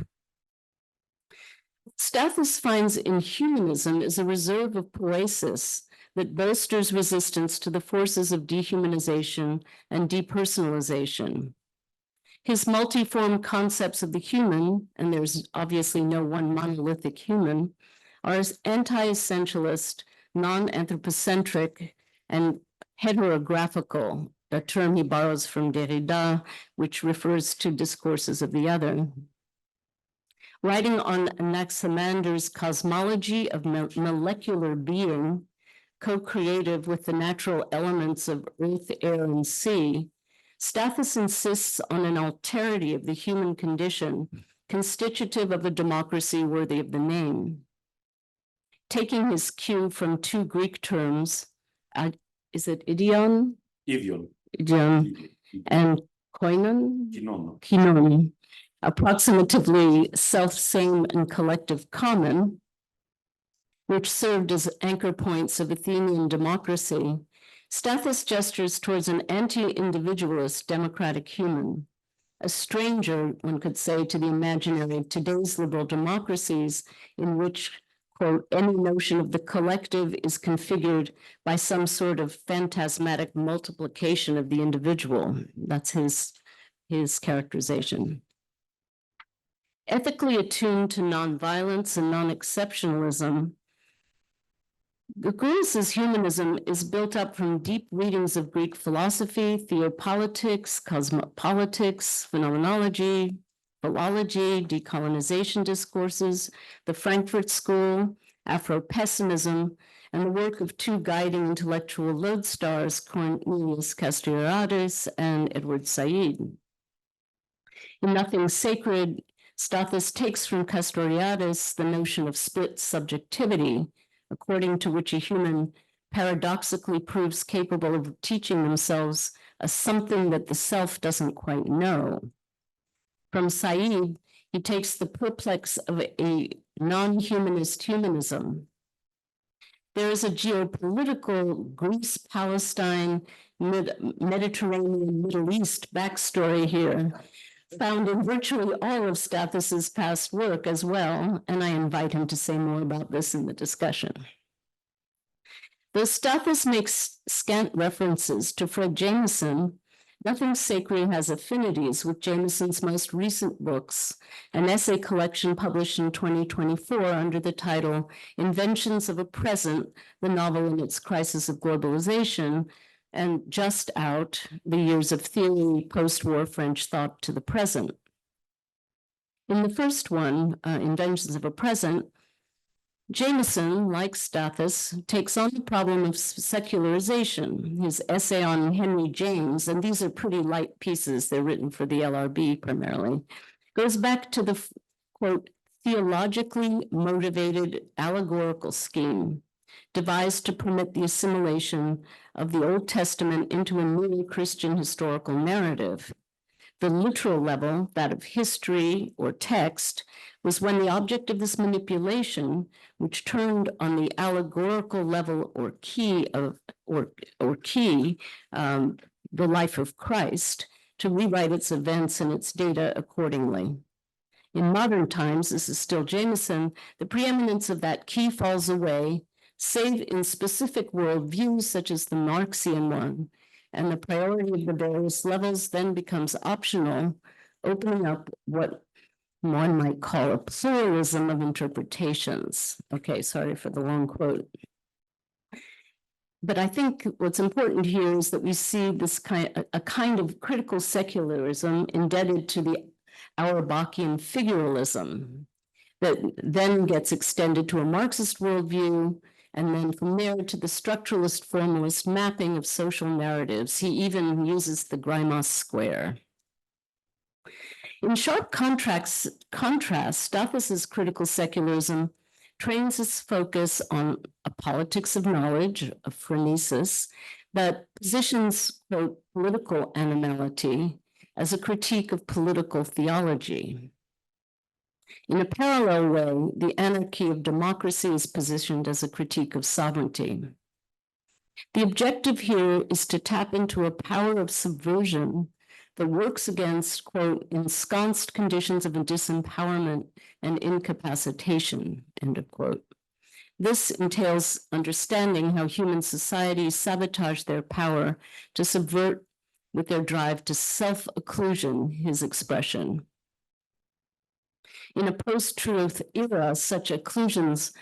Stathis finds in humanism is a reserve of poesis that bolsters resistance to the forces of dehumanization and depersonalization. His multiform concepts of the human, and there's obviously no one monolithic human, are anti-essentialist, non-anthropocentric, and heterographical, a term he borrows from Derrida, which refers to discourses of the other. Writing on Anaximander's cosmology of molecular being, co-creative with the natural elements of earth, air, and sea, Stathis insists on an alterity of the human condition, constitutive of a democracy worthy of the name. Taking his cue from two Greek terms, is it idion?
Idion.
Idion, and koinon?
Kinon.
Kinon, approximatively self-same and collective common. which served as anchor points of Athenian democracy, Stathis gestures towards an anti-individualist democratic human, a stranger, one could say, to the imaginary of today's liberal democracies, in which, quote, any notion of the collective is configured by some sort of phantasmatic multiplication of the individual. That's his characterization. Ethically attuned to nonviolence and non-exceptionalism, Gourgouris' humanism is built up from deep readings of Greek philosophy, theopolitics, cosmopolitics, phenomenology, philology, decolonization discourses, the Frankfurt School, Afro-pessimism, and the work of two guiding intellectual lodestars, Cornelius Castoriadis and Edward Said. In Nothing Sacred, Stathis takes from Castoriadis the notion of split subjectivity, according to which a human paradoxically proves capable of teaching themselves a something that the self doesn't quite know. From Said, he takes the perplex of a non-humanist humanism. There is a geopolitical Greece, Palestine, Mediterranean, Middle East backstory here, found in virtually all of Stathis's past work as well, and I invite him to say more about this in the discussion. Though Stathis makes scant references to Fred Jameson, Nothing Sacred has affinities with Jameson's most recent books, an essay collection published in 2024 under the title Inventions of a Present, the novel in its crisis of globalization, and just out, The Years of Theory, Post-War French Thought to the Present. In the first one, Inventions of a Present, Jameson, like Stathis, takes on the problem of secularization. His essay on Henry James, and these are pretty light pieces, they're written for the LRB primarily, goes back to the, quote, theologically motivated allegorical scheme devised to permit the assimilation of the Old Testament into a new Christian historical narrative. The literal level, that of history or text, was when the object of this manipulation, which turned on the allegorical level or key, the life of Christ, to rewrite its events and its data accordingly. In modern times, this is still Jameson, the preeminence of that key falls away, save in specific worldviews such as the Marxian one, and the priority of the various levels then becomes optional, opening up what one might call a pluralism of interpretations. Okay, sorry for the long quote. But I think what's important here is that we see this a kind of critical secularism indebted to the Auerbachian figuralism that then gets extended to a Marxist worldview, and then from there to the structuralist formalist mapping of social narratives. He even uses the Greimas square. In sharp contrast, Stathis's critical secularism trains its focus on a politics of knowledge, of phronesis, that positions, quote, political animality as a critique of political theology. In a parallel way, the anarchy of democracy is positioned as a critique of sovereignty. The objective here is to tap into a power of subversion that works against, quote, ensconced conditions of disempowerment and incapacitation, end of quote. This entails understanding how human societies sabotage their power to subvert with their drive to self-occlusion, his expression. In a post-truth era, such occlusions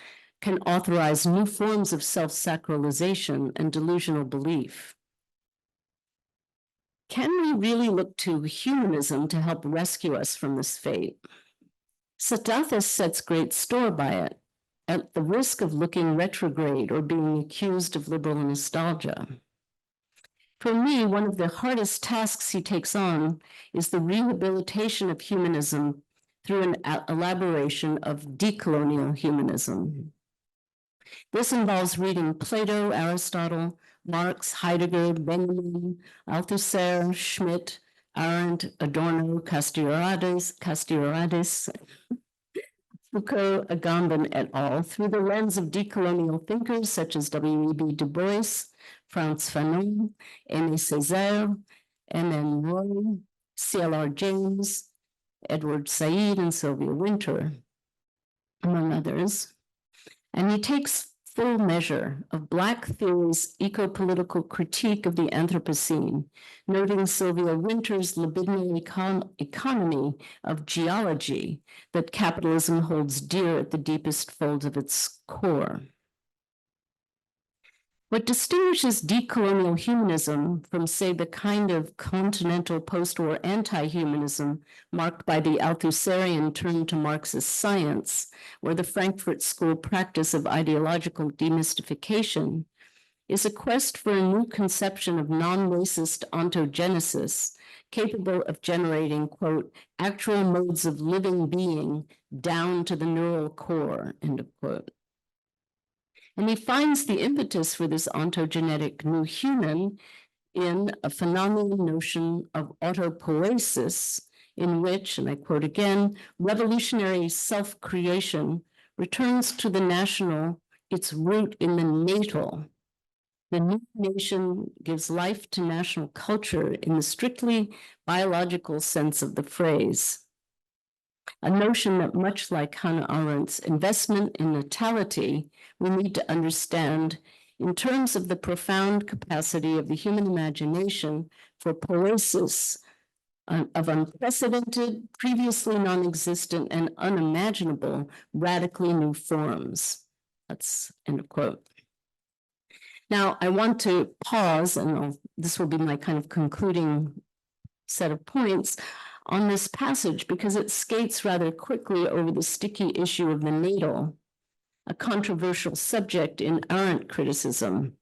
can authorize new forms of self-sacralization and delusional belief. Can we really look to humanism to help rescue us from this fate? Stathis sets great store by it, at the risk of looking retrograde or being accused of liberal nostalgia. For me, one of the hardest tasks he takes on is the rehabilitation of humanism through an elaboration of decolonial humanism. This involves reading Plato, Aristotle, Marx, Heidegger, Benjamin, Althusser, Foucault, Agamben et al., through the lens of decolonial thinkers such as W.E.B. Du Bois, Frantz Fanon, Aimé Césaire, M.N. Roy, C.L.R. James, Edward Said, and Sylvia Wynter, among others. And he takes full measure of Black theory's eco-political critique of the Anthropocene, noting Sylvia Wynter's libidinal economy of geology that capitalism holds dear at the deepest folds of its core. What distinguishes decolonial humanism from, say, the kind of continental post-war anti-humanism marked by the Althusserian turn to Marxist science, or the Frankfurt School practice of ideological demystification, is a quest for a new conception of non-racist ontogenesis capable of generating, quote, actual modes of living being down to the neural core, end of quote. And he finds the impetus for this ontogenetic new human in a phenomenal notion of autopoiesis, in which, and I quote again, revolutionary self-creation returns to the national its root in the natal. The new nation gives life to national culture in the strictly biological sense of the phrase. A notion that, much like Hannah Arendt's investment in natality, we need to understand in terms of the profound capacity of the human imagination for poiesis of unprecedented, previously non-existent, and unimaginable radically new forms. That's end of quote. Now, I want to pause, and this will be my kind of concluding set of points on this passage because it skates rather quickly over the sticky issue of the natal, a controversial subject in Arendt criticism.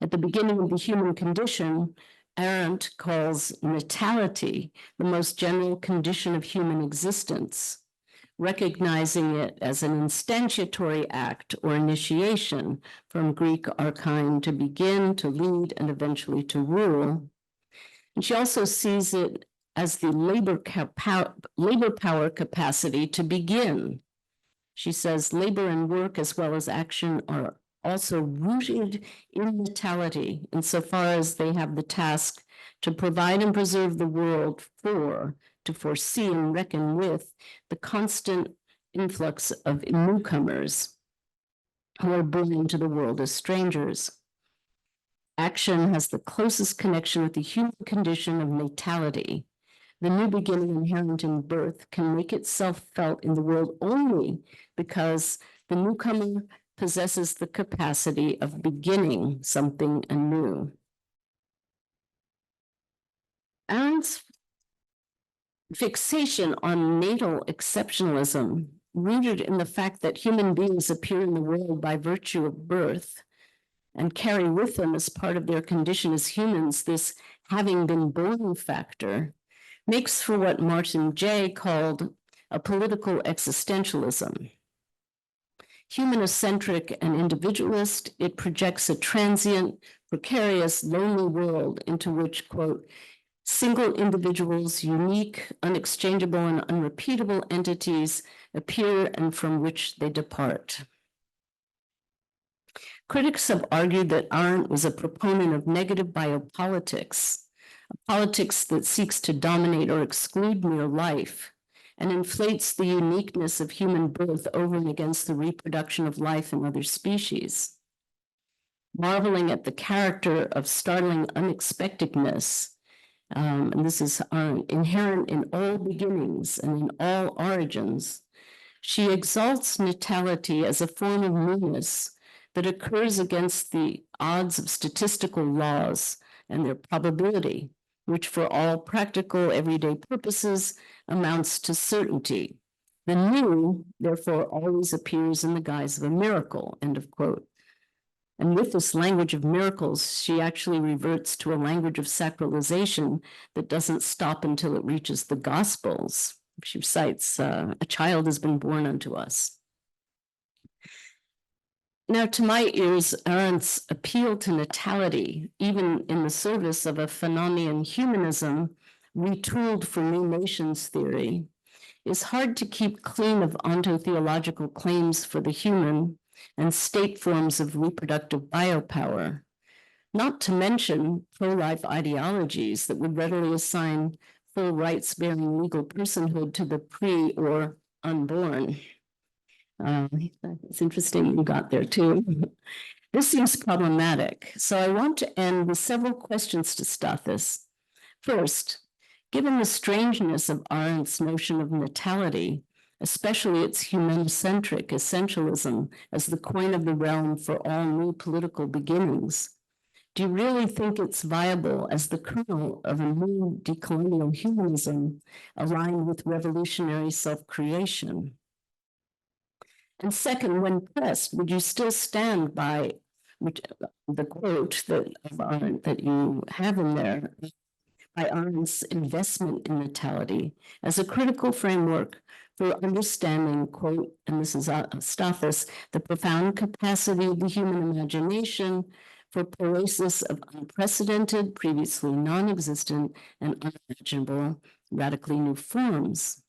At the beginning of the human condition, Arendt calls natality the most general condition of human existence, recognizing it as an instantiatory act or initiation from Greek archein, to begin, to lead, and eventually to rule. And she also sees it as the labor power capacity to begin. She says labor and work as well as action are also rooted in natality insofar as they have the task to provide and preserve the world to foresee and reckon with the constant influx of newcomers who are born into the world as strangers. Action has the closest connection with the human condition of natality. The new beginning inherent in birth can make itself felt in the world only because the newcomer possesses the capacity of beginning something anew. Arendt's fixation on natal exceptionalism, rooted in the fact that human beings appear in the world by virtue of birth and carry with them as part of their condition as humans this having been born factor, makes for what Martin Jay called a political existentialism. Humanocentric and individualist, it projects a transient, precarious, lonely world into which, quote, single individuals, unique, unexchangeable, and unrepeatable entities appear and from which they depart. Critics have argued that Arendt was a proponent of negative biopolitics, a politics that seeks to dominate or exclude mere life and inflates the uniqueness of human birth over and against the reproduction of life in other species. Marveling at the character of startling unexpectedness, and this is inherent in all beginnings and in all origins, she exalts natality as a form of newness that occurs against the odds of statistical laws and their probability, which for all practical everyday purposes amounts to certainty. The new, therefore, always appears in the guise of a miracle, end of quote. And with this language of miracles, she actually reverts to a language of sacralization that doesn't stop until it reaches the Gospels. She cites, a child has been born unto us. Now, to my ears, Arendt's appeal to natality, even in the service of a Fanonian humanism retooled for new nations theory, is hard to keep clean of ontotheological claims for the human and state forms of reproductive biopower, not to mention pro-life ideologies that would readily assign full rights-bearing legal personhood to the pre or unborn. It's interesting you got there too. This seems problematic, so I want to end with several questions to Stathis. First, given the strangeness of Arendt's notion of natality, especially its human-centric essentialism as the coin of the realm for all new political beginnings, do you really think it's viable as the kernel of a new decolonial humanism aligned with revolutionary self-creation? And second, when pressed, would you still stand by the quote of Arendt that you have in there, by Arendt's investment in natality as a critical framework for understanding, quote, and this is Stathis, the profound capacity of the human imagination for poesis of unprecedented, previously non-existent, and unimaginable, radically new forms?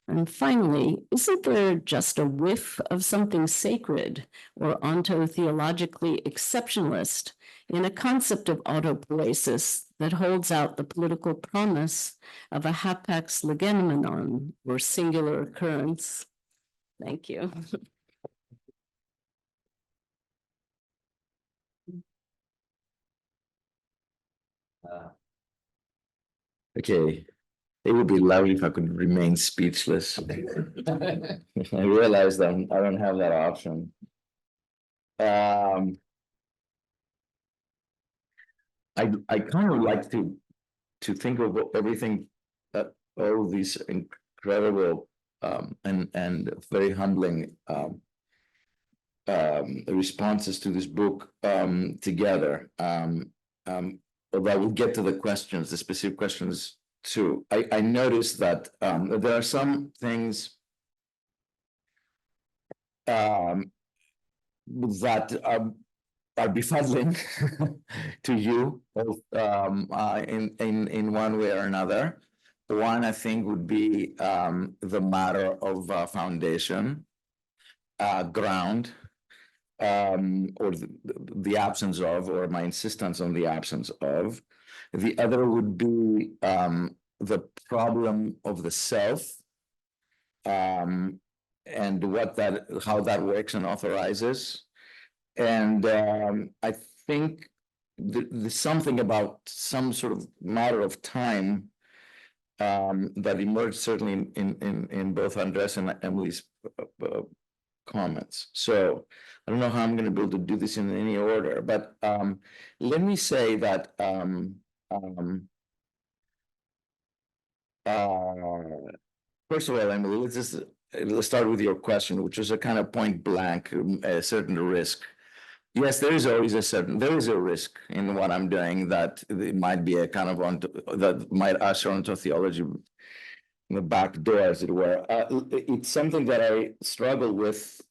And finally, isn't there just a whiff of something sacred or ontotheologically exceptionalist in a concept of autopoiesis that holds out the political promise of a hapax legomenon or singular occurrence? Thank you.
Okay, it would be lovely if I could remain speechless. I realize that I don't have that option. I kind of like to think of everything, all these incredible and very humbling responses to this book together. Although we'll get to the questions, the specific questions too. I noticed that there are some things that are befuddling to you in one way or another. One, I think, would be the matter of foundation, ground, or the absence of, or my insistence on the absence of. The other would be the problem of the self, and how that works and authorizes. And I think there's something about some sort of matter of time that emerged certainly in both Andres and Emily's comments. So I don't know how I'm going to be able to do this in any order, but let me say that first of all, Emily, let's start with your question, which was a kind of point blank, a certain risk. Yes, there is a risk in what I'm doing that it might be a kind of that might usher onto theology in the back door, as it were. It's something that I struggle with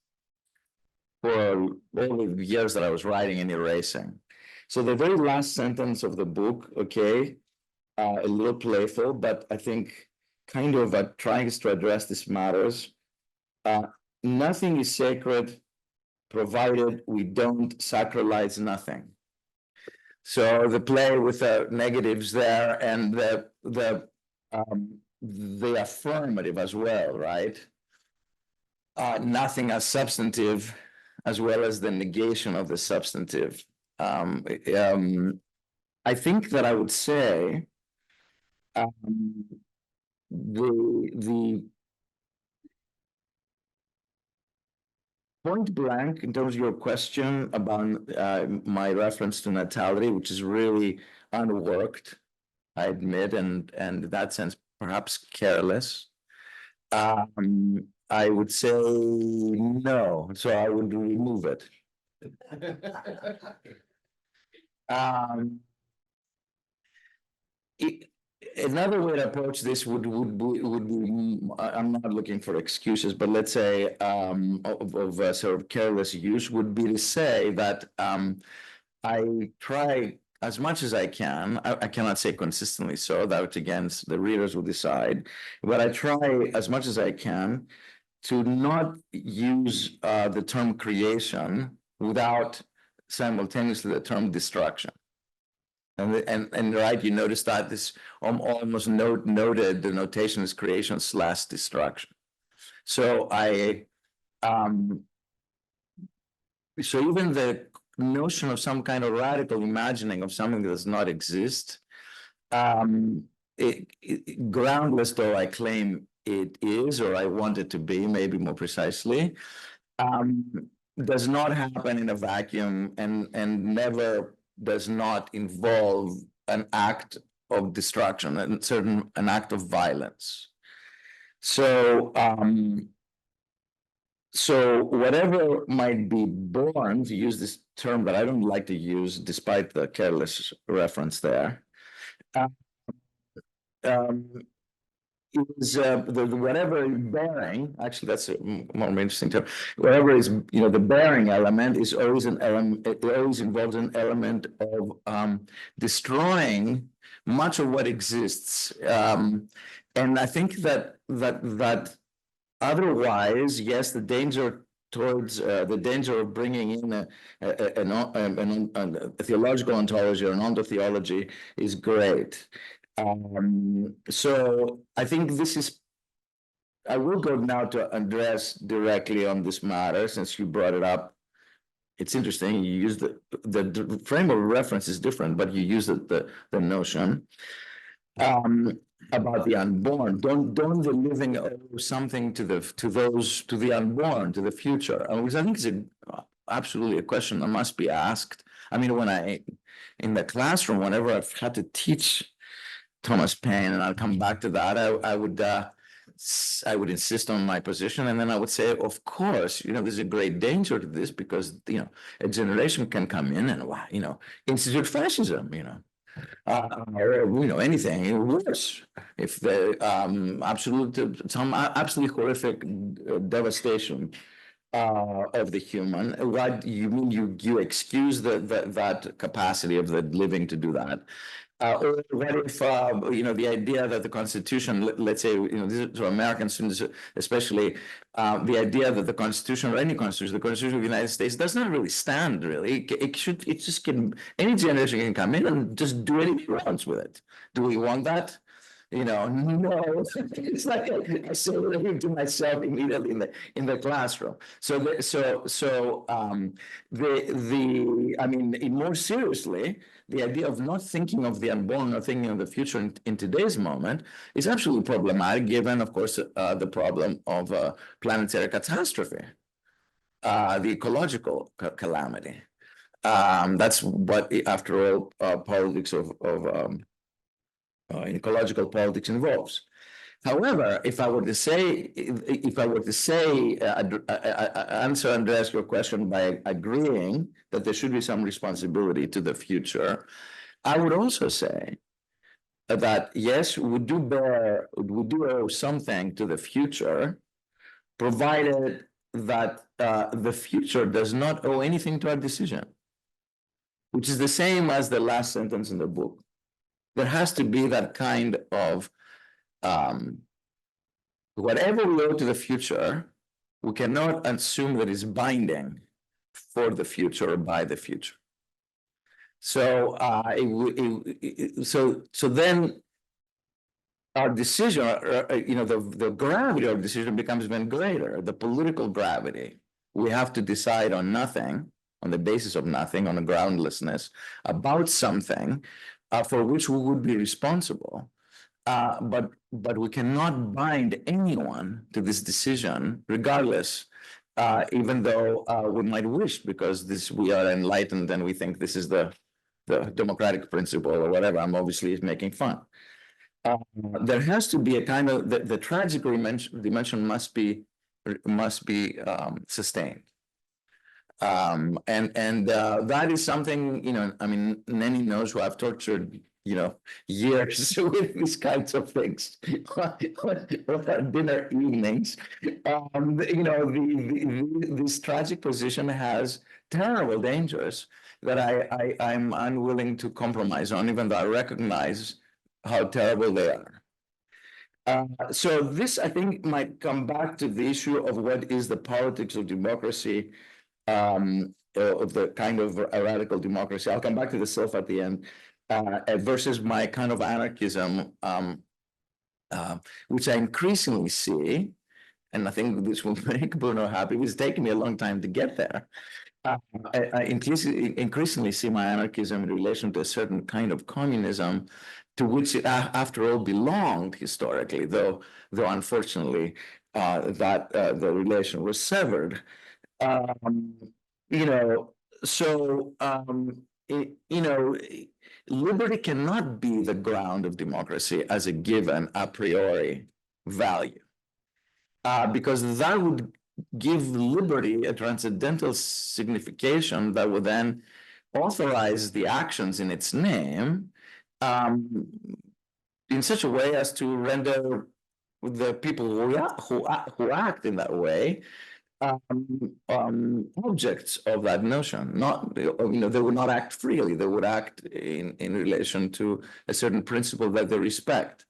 for all the years that I was writing and erasing. So the very last sentence of the book, okay, a little playful, but I think kind of trying to address these matters. Nothing is sacred, provided we don't sacralize nothing. So the play with the negatives there and the affirmative as well, right? Nothing as substantive, as well as the negation of the substantive. I think that I would say the point blank in terms of your question about my reference to natality, which is really unworked, I admit, and in that sense, perhaps careless. I would say no, so I would remove it. Another way to approach this would be, I'm not looking for excuses, but let's say sort of careless use would be to say that I as much as I can, I cannot say consistently so, that again, the readers will decide, but I try as much as I can to not use the term creation without simultaneously the term destruction. And right, you notice that this almost noted the notation is creation / destruction. So so even the notion of some kind of radical imagining of something that does not exist, groundless though I claim it is, or I want it to be, maybe more precisely, does not happen in a vacuum and never does not involve an act of destruction and an act of violence. So so whatever might be born, to use this term that I don't like to use despite the careless reference there, is whatever is bearing, actually that's a more interesting term, whatever is, the bearing element is always an element, it always involves an element of destroying much of what exists. And I think that otherwise, yes, the danger towards the danger of bringing in a theological ontology or an ontotheology is great. So I think this is, I will go now to Andreas directly on this matter, since you brought it up. It's interesting, you use the frame of reference is different, but you use the notion about the unborn. Don't the living owe something to the unborn, to the future? Which I think is absolutely a question that must be asked. I mean, in the classroom, whenever I've had to teach Thomas Paine, and I'll come back to that, I would insist on my position, and then I would say, of course, there's a great danger to this, because a generation can come in and institute fascism, or anything worse, if the some absolutely horrific devastation of the human. What you mean, you excuse that capacity of the living to do that? Or what if the idea that the Constitution, let's say, these are American students especially, the idea that the Constitution, or any Constitution, the Constitution of the United States does not really stand, really. Any generation can come in and just do anything it wants with it. Do we want that? No. It's like I say it to myself immediately in the classroom. I mean, more seriously, the idea of not thinking of the unborn or thinking of the future in today's moment is absolutely problematic, given, of course, the problem of planetary catastrophe, the ecological calamity. That's what, after all, politics of ecological politics involves. However, if I were to answer Andreas your question by agreeing that there should be some responsibility to the future, I would also say that yes, we do owe something to the future, provided that the future does not owe anything to our decision, which is the same as the last sentence in the book. There has to be that kind of whatever we owe to the future, we cannot assume that it's binding for the future or by the future. So, so then our decision, the gravity of decision becomes even greater. The political gravity. We have to decide on nothing, on the basis of nothing, on a groundlessness about something for which we would be responsible. But we cannot bind anyone to this decision, regardless, even though we might wish, because we are enlightened and we think this is the democratic principle or whatever. I'm obviously making fun. There has to be a kind of the tragic dimension must be sustained. And that is something, I mean, Nenny knows who I've tortured, years with these kinds of things. Dinner evenings, this tragic position has terrible dangers that I'm unwilling to compromise on, even though I recognize how terrible they are. So this, I think, might come back to the issue of what is the politics of democracy, of the kind of a radical democracy. I'll come back to the self at the end, versus my kind of anarchism, which I increasingly see, and I think this will make Bruno happy. It's taken me a long time to get there. I increasingly see my anarchism in relation to a certain kind of communism, to which it, after all, belonged historically, though unfortunately that the relation was severed. You know, so you know, liberty cannot be the ground of democracy as a given a priori value, because that would give liberty a transcendental signification that would then authorize the actions in its name, in such a way as to render the people who act in that way objects of that notion. Not, you know, they would not act freely. They would act in relation to a certain principle that they respect.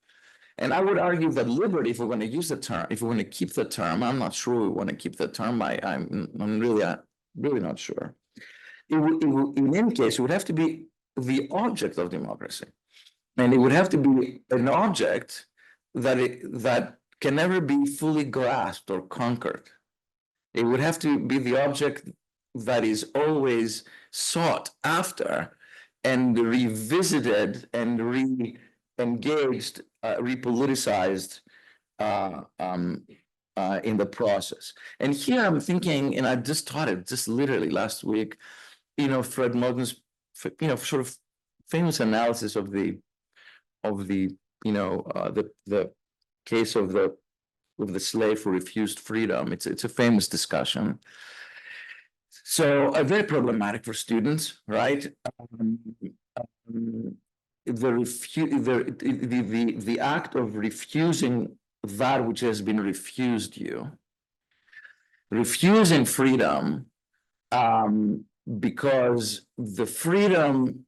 And I would argue that liberty, if we're going to use the term, if we're going to keep the term, I'm not sure we want to keep the term. I'm really not sure. In any case, it would have to be the object of democracy, and it would have to be an object that can never be fully grasped or conquered. It would have to be the object that is always sought after and revisited and re-engaged, repoliticized in the process. And here I'm thinking, and I just taught it just literally last week, you know, Fred Moten's, you know, sort of famous analysis of the you know, the case of the slave who refused freedom. It's a famous discussion. So very problematic for students, right? The act of refusing that which has been refused you, refusing freedom, because the freedom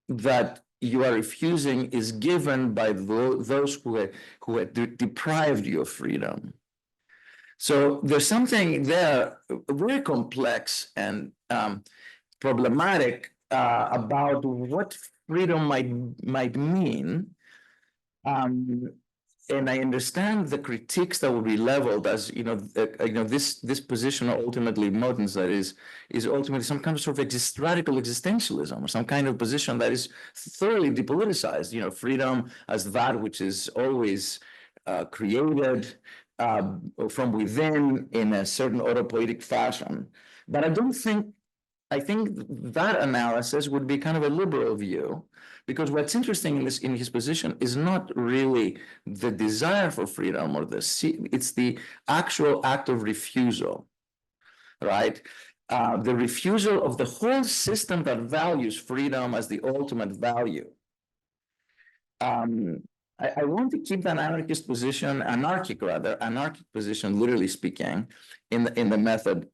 that you are refusing is given by those who had deprived you of freedom. So there's something there very complex and problematic about what freedom might mean. And I understand the critiques that will be leveled as, you know, this position ultimately Moten's, that is ultimately some kind of sort of radical existentialism, or some kind of position that is thoroughly depoliticized, you know, freedom as that which is always created from within in a certain autopoietic fashion. But I think that analysis would be kind of a liberal view, because what's interesting in his position is not really the desire for freedom, or it's the actual act of refusal, right? The refusal of the whole system that values freedom as the ultimate value. I want to keep that anarchic position, literally speaking, in the method,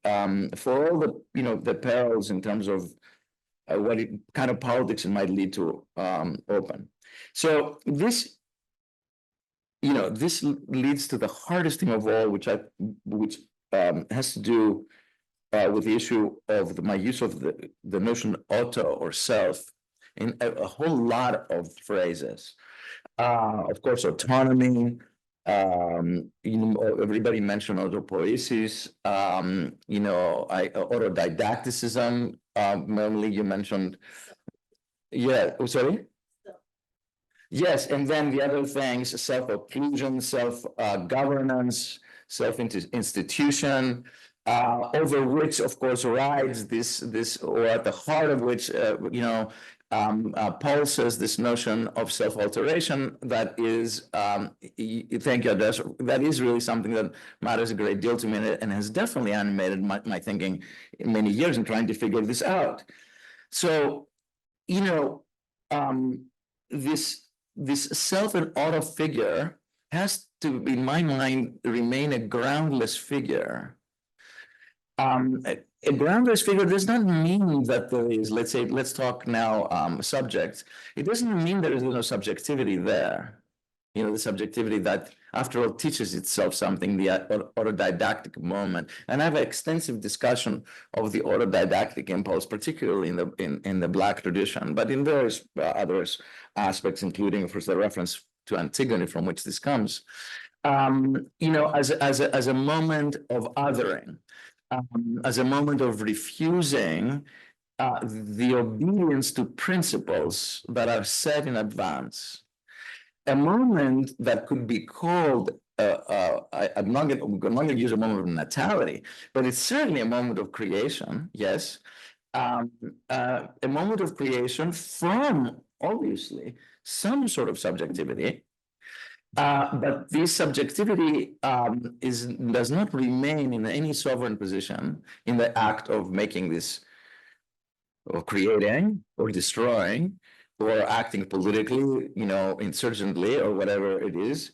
for all the, you know, the perils in terms of what kind of politics it might lead to open. So this, you know, this leads to the hardest thing of all, which has to do with the issue of my use of the notion auto or self in a whole lot of phrases. Of course, autonomy. You know, everybody mentioned autopoiesis. You know, autodidacticism. Normally, you mentioned, yeah. Oh, sorry. Yes, and then the other things: self-occlusion, self-governance, self-institution, over which, of course, rides this, or at the heart of which, you know, pulses this notion of self-alteration that is, thank you, Adversaries, that is really something that matters a great deal to me, and has definitely animated my thinking in many years in trying to figure this out. So, you know, this self and auto figure has to, in my mind, remain a groundless figure, A groundless figure does not mean that there is, let's say, let's talk now subjects. It doesn't mean there is no subjectivity there. You know, the subjectivity that, after all, teaches itself something, the autodidactic moment. And I have an extensive discussion of the autodidactic impulse, particularly in the Black tradition, but in various other aspects, including, of course, the reference to Antigone, from which this comes. You know, as a moment of othering, as a moment of refusing the obedience to principles that are set in advance. A moment that could be called, I'm not going to use a moment of natality, but it's certainly a moment of creation, yes. A moment of creation from, obviously, some sort of subjectivity. But this subjectivity does not remain in any sovereign position in the act of making this, or creating, or destroying, or acting politically, you know, insurgently, or whatever it is,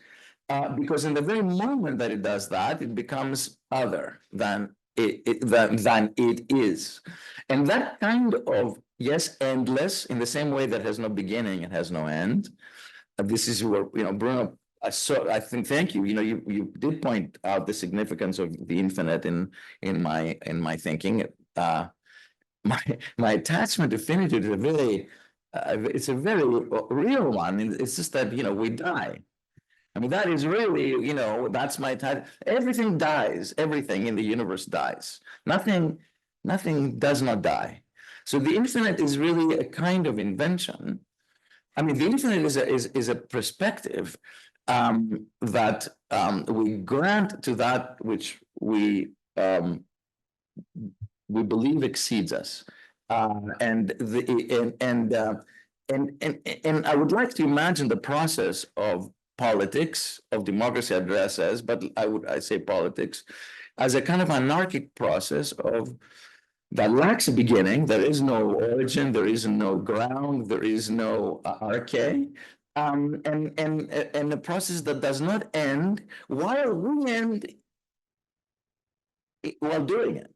because in the very moment that it does that, it becomes other than it is, and that kind of, yes, endless, in the same way that has no beginning, it has no end. This is where, you know, Bruno. So I think, thank you. You know, you did point out the significance of the infinite in my thinking. My attachment to finitude is a very it's a very real one. It's just that, you know, we die. I mean, that is really, you know, that's my attachment. Everything dies. Everything in the universe dies. Nothing does not die. So the infinite is really a kind of invention. I mean, the infinite is a perspective that we grant to that which we believe exceeds us, and I would like to imagine the process of politics, of democracy addresses, but I say politics as a kind of anarchic process of that lacks a beginning. There is no origin, there is no ground, there is no arche, and a process that does not end while we end while doing it.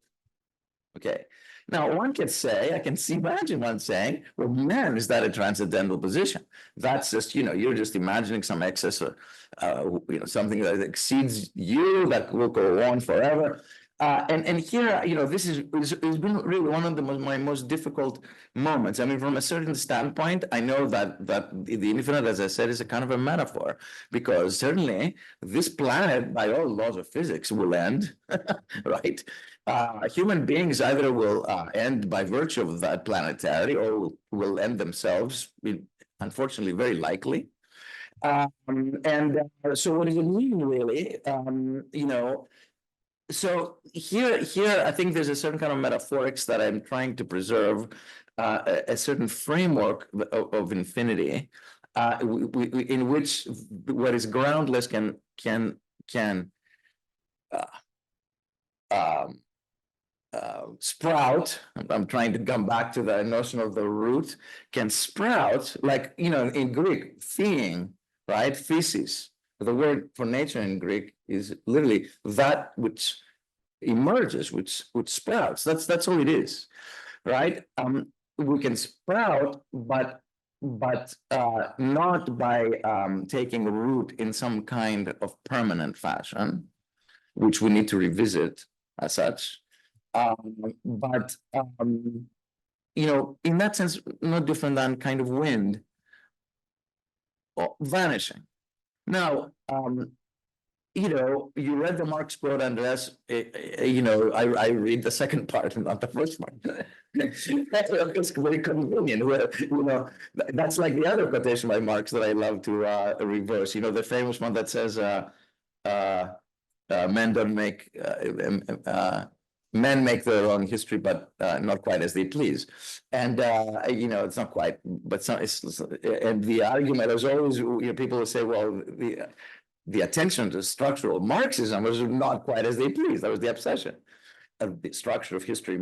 Okay. Now, one can say, I can imagine one saying, well, man, is that a transcendental position? That's just, you know, you're just imagining some excess, you know, something that exceeds you, that will go on forever. And here, you know, this has been really one of my most difficult moments. I mean, from a certain standpoint, I know that the infinite, as I said, is a kind of a metaphor, because certainly this planet, by all laws of physics, will end, right? Human beings either will end by virtue of that planetary, or will end themselves, unfortunately, very likely. So what does it mean, really? You know, so here, I think there's a certain kind of metaphorics that I'm trying to preserve, a certain framework of infinity, in which what is groundless can sprout. I'm trying to come back to the notion of the root, can sprout, like, you know, in Greek, theing, right? Thesis. The word for nature in Greek is literally that which emerges, which sprouts. That's all it is, right? We can sprout, but not by taking root in some kind of permanent fashion, which we need to revisit as such. But you know, in that sense, no different than kind of wind or vanishing. Now, you know, you read the Marx quote, Andreas. You know, I read the second part and not the first part. It's very convenient. Where, you know, that's like the other quotation by Marx that I love to reverse. You know, the famous one that says, "Men don't make men make their own history, but not quite as they please." And you know, it's not quite, but and the argument is always, you know, people will say, well, the attention to structural Marxism was not quite as they please. That was the obsession of the structure of history.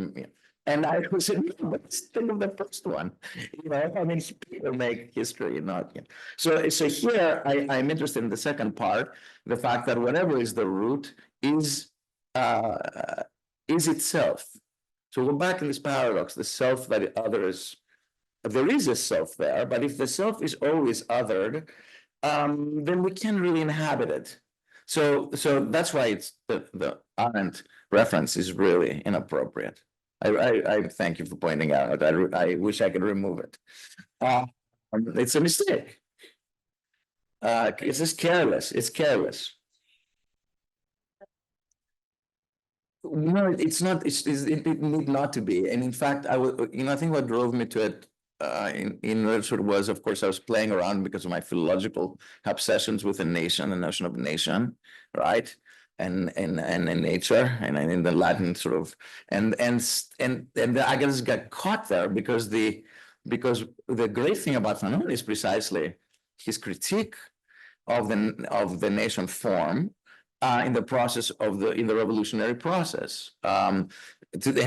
And I was saying, let's think of the first one. You know, I mean, people make history, not. You know. So here I'm interested in the second part, the fact that whatever is the root is is itself. So we're back in this paradox, the self that others, there is a self there, but if the self is always othered, then we can't really inhabit it. So that's why it's the Arendt reference is really inappropriate. I thank you for pointing out. I wish I could remove it. It's a mistake. It's just careless. It's careless. No, it's not. It need not to be. And in fact, I think what drove me to it in sort of was, of course, I was playing around because of my philological obsessions with the notion of nation, right? And nature, and in the Latin sort of, and I just got caught there because the great thing about Fanon is precisely his critique of the nation form in the process of the revolutionary process, and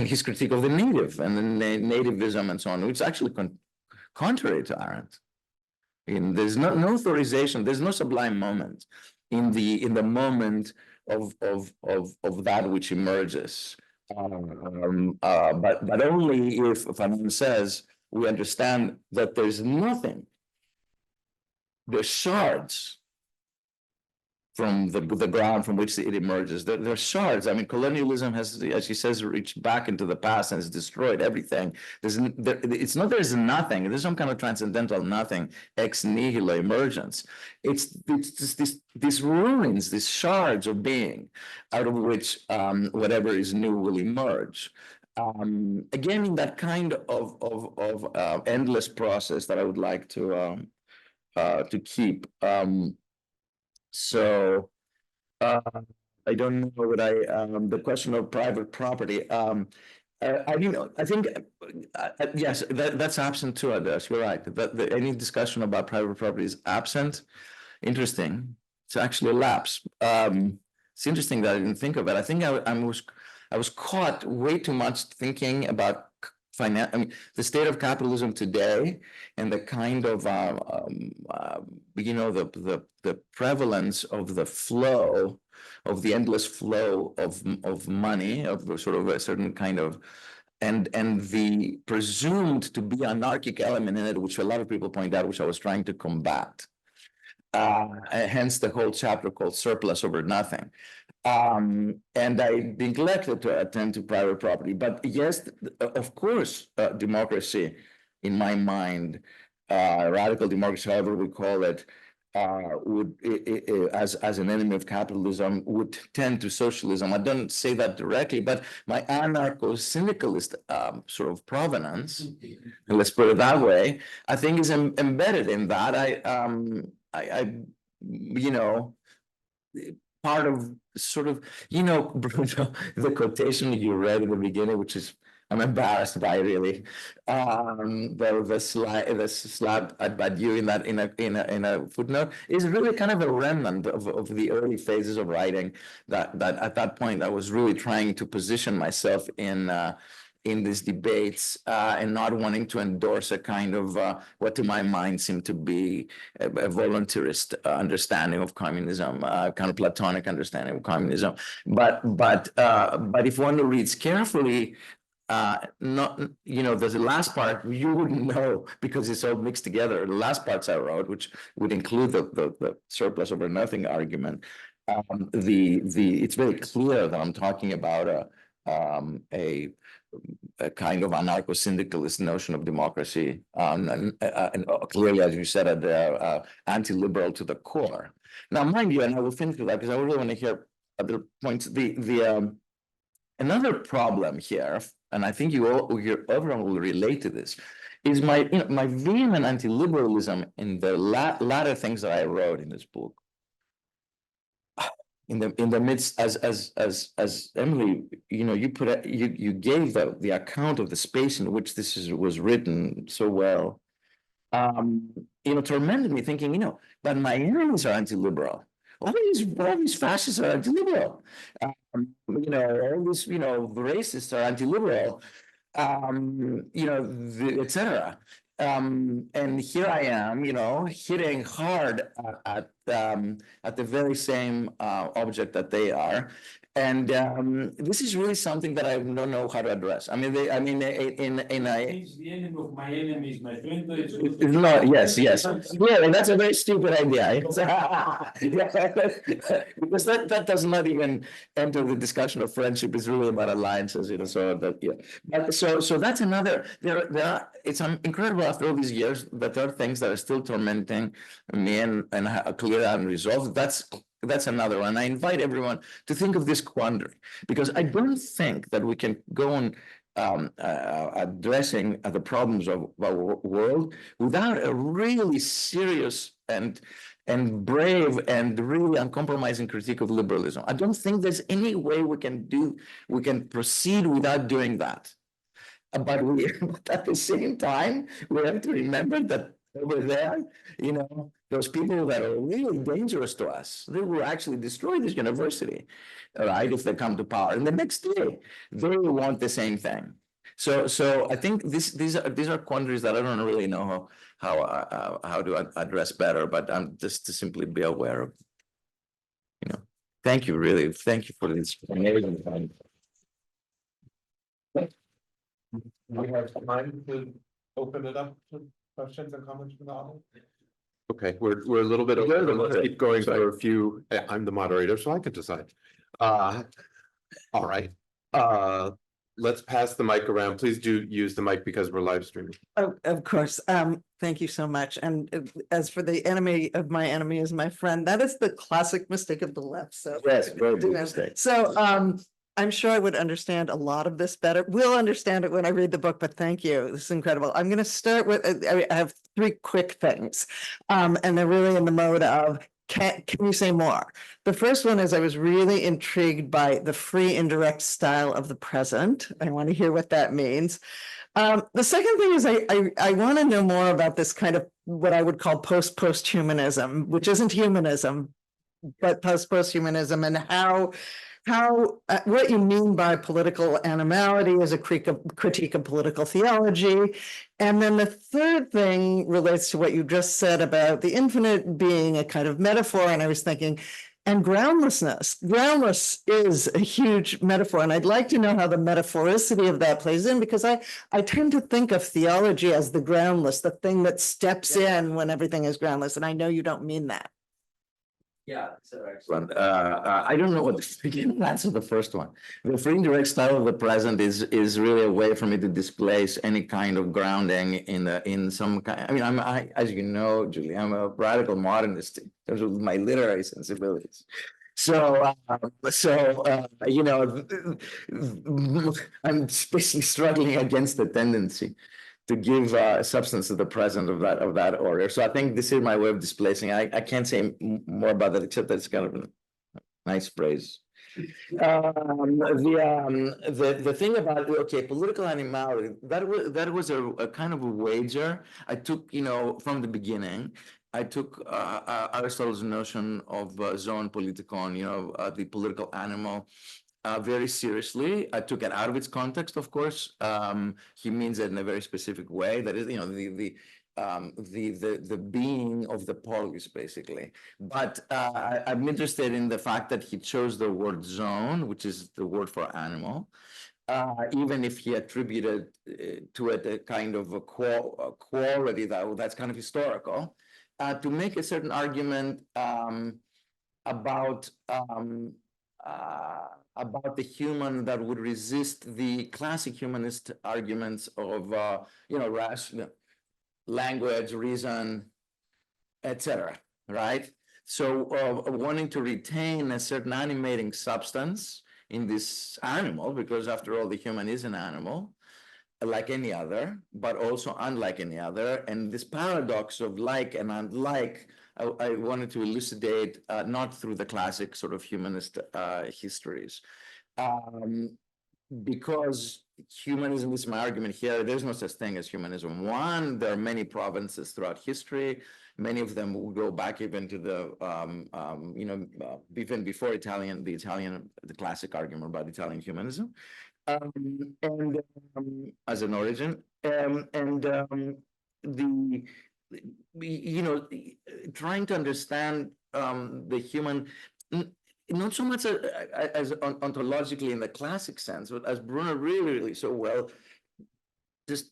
his critique of the native and the nativism and so on, which is actually contrary to Arendt. There's no authorization, there's no sublime moment in the moment of that which emerges. But only if Fanon says we understand that there's nothing, there's shards from the ground from which it emerges. They're shards. I mean, colonialism has, as he says, reached back into the past and has destroyed everything. It's not there's nothing. There's some kind of transcendental nothing, ex nihilo emergence. It's just these ruins, these shards of being, out of which whatever is new will emerge. Again, in that kind of endless process that I would like to keep. So I don't know what the question of private property. I think yes, that's absent too, Adesh. You're right. That any discussion about private property is absent. Interesting. It's actually a lapse. It's interesting that I didn't think of it. I think I was caught way too much thinking about the state of capitalism today and the kind of the prevalence of the flow of the endless flow of money, of sort of a certain kind of and the presumed to be anarchic element in it, which a lot of people point out, which I was trying to combat. Hence the whole chapter called Surplus Over Nothing. And I neglected to attend to private property. But yes, of course, democracy, in my mind, radical democracy, however we call it, would, as an enemy of capitalism, would tend to socialism. I don't say that directly, but my anarcho-syndicalist sort of provenance, and let's put it that way, I think is embedded in that. Part of sort of, Bruno, the quotation you read in the beginning, which is, I'm embarrassed by really, the slap at Badiou in a footnote is really kind of a remnant of the early phases of writing that at that point I was really trying to position myself in these debates and not wanting to endorse a kind of what to my mind seemed to be a voluntarist understanding of communism, kind of Platonic understanding of communism. But if one reads carefully, there's the last part you wouldn't know because it's all mixed together. The last parts I wrote, which would include the surplus over nothing argument, it's very clear that I'm talking about a kind of anarcho-syndicalist notion of democracy, and clearly, as you said, anti-liberal to the core. Now, mind you, and I will finish with that because I really want to hear other points. Another problem here, and I think everyone will relate to this, is my vehement anti-liberalism in the latter things that I wrote in this book. In the midst, as Emily, you gave the account of the space in which this was written so well, tormented me thinking, but my enemies are anti-liberal. All these fascists are anti-liberal. All these, racists are anti-liberal. Etc. And here I am, hitting hard at the very same object that they are, And this is really something that I don't know how to address. I mean, in a
He's the enemy of my enemy is my friend. It's
no, yes, yes. Yeah, and that's a very stupid idea. Because that does not even enter the discussion of friendship. It's really about alliances, you know. So that yeah. But so that's another. There are. It's incredible after all these years that there are things that are still tormenting me and clear and unresolved. That's another one. I invite everyone to think of this quandary because I don't think that we can go on addressing the problems of our world without a really serious and brave and really uncompromising critique of liberalism. I don't think there's any way we can proceed without doing that. But at the same time, we have to remember that over there, you know, those people that are really dangerous to us, they will actually destroy this university, all right, if they come to power. And the next day, they will want the same thing. So I think these are quandaries that I don't really know how to address better, but I'm just to simply be aware of, you know. Thank you, really. Thank you for this amazing time.
We have time to open it up to questions and comments from the audience. Okay, we're a little bit over. Let's keep going for a few. I'm the moderator, so I can decide. All right. Let's pass the mic around. Please do use the mic because we're live streaming.
Oh, of course. Thank you so much. And as for the enemy of my enemy is my friend, that is the classic mistake of the left. So
Yes, very good
you know,
mistake.
So I'm sure I would understand a lot of this better. We'll understand it when I read the book, but thank you. This is incredible. I'm going to start with, I have three quick things. And they're really in the mode of, can you say more? The first one is I was really intrigued by the free indirect style of the present. I want to hear what that means. The second thing is I want to know more about this kind of what I would call post-humanism, which isn't humanism, but post-humanism, and how what you mean by political animality as a critique of political theology. And then the third thing relates to what you just said about the infinite being a kind of metaphor. And I was thinking, and groundlessness. Groundless is a huge metaphor. And I'd like to know how the metaphoricity of that plays in, because I tend to think of theology as the groundless, the thing that steps in when everything is groundless. And I know you don't mean that.
Yeah, excellent. I don't know what to answer the first one. The free indirect style of the present is really a way for me to displace any kind of grounding in some kind. I mean, as you know, Julie, I'm a radical modernist in terms of my literary sensibilities. So, you know, I'm basically struggling against the tendency to give substance to the present of that order. So I think this is my way of displacing. I can't say more about that, except that it's kind of a nice phrase. The thing about, okay, political animality, that was a kind of a wager I took, you know, from the beginning. I took Aristotle's notion of zoon politikon, you know, the political animal, very seriously. I took it out of its context, of course. He means it in a very specific way. That is, you know, the being of the polis, basically. But I'm interested in the fact that he chose the word zone, which is the word for animal, even if he attributed to it a kind of a quality that's kind of historical, to make a certain argument about the human that would resist the classic humanist arguments of, you know, rational language, reason, etc. Right? So wanting to retain a certain animating substance in this animal, because after all, the human is an animal, like any other, but also unlike any other. And this paradox of like and unlike, I wanted to elucidate not through the classic sort of humanist histories. Because humanism is my argument here, there's no such thing as humanism. One, there are many provinces throughout history. Many of them will go back even to the, you know, even before the classic argument about Italian humanism. And as an origin, you know, trying to understand the human, not so much as ontologically in the classic sense, but as Bruno really so well just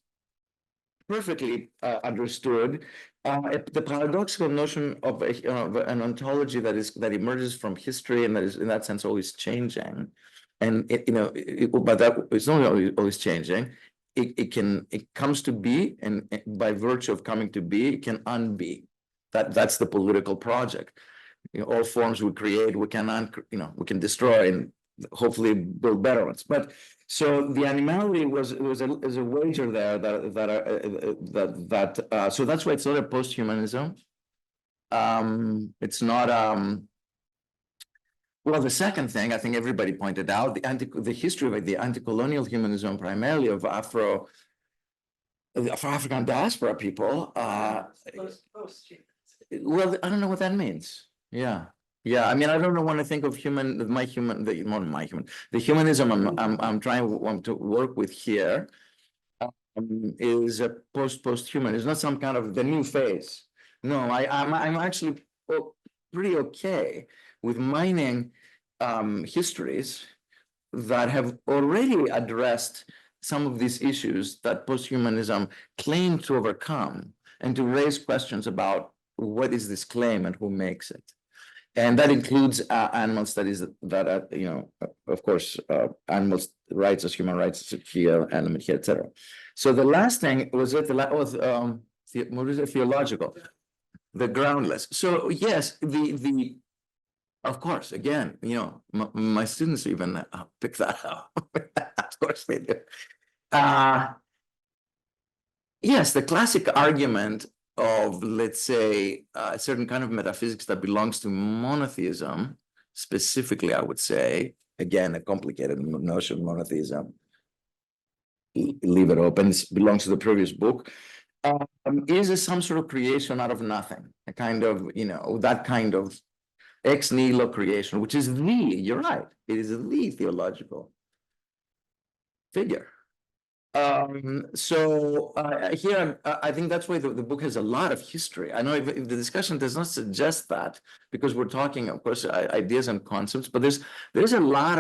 perfectly understood, the paradoxical notion of an ontology that emerges from history and that is in that sense always changing, and but that it's not always changing. It comes to be, and by virtue of coming to be, it can unbe. That's the political project. All forms we create, we can destroy and hopefully build better ones. But so the animality was a wager there so that's why it's not a post-humanism. It's not well, the second thing I think everybody pointed out, the history of the anti-colonial humanism, primarily of Afro-African diaspora people. Well, I don't know what that means. Yeah. Yeah, I mean, I don't want to think of the humanism I'm trying to work with here is a post-human. It's not some kind of the new phase. No, I'm actually pretty okay with mining histories that have already addressed some of these issues that post-humanism claimed to overcome, and to raise questions about what is this claim and who makes it. And that includes animal studies that of course, animals' rights as human rights here, element here, etc. So the last thing was theological, the groundless. So yes, of course, again, my students even pick that up. Of course they do. Yes, the classic argument of, let's say, a certain kind of metaphysics that belongs to monotheism, specifically, I would say, again, a complicated notion, monotheism, leave it open, it belongs to the previous book, is some sort of creation out of nothing, a kind of, that kind of ex nihilo creation, which is you're right, it is the theological figure. So here, I think that's why the book has a lot of history. I know if the discussion does not suggest that, because we're talking, of course, ideas and concepts, but there's a lot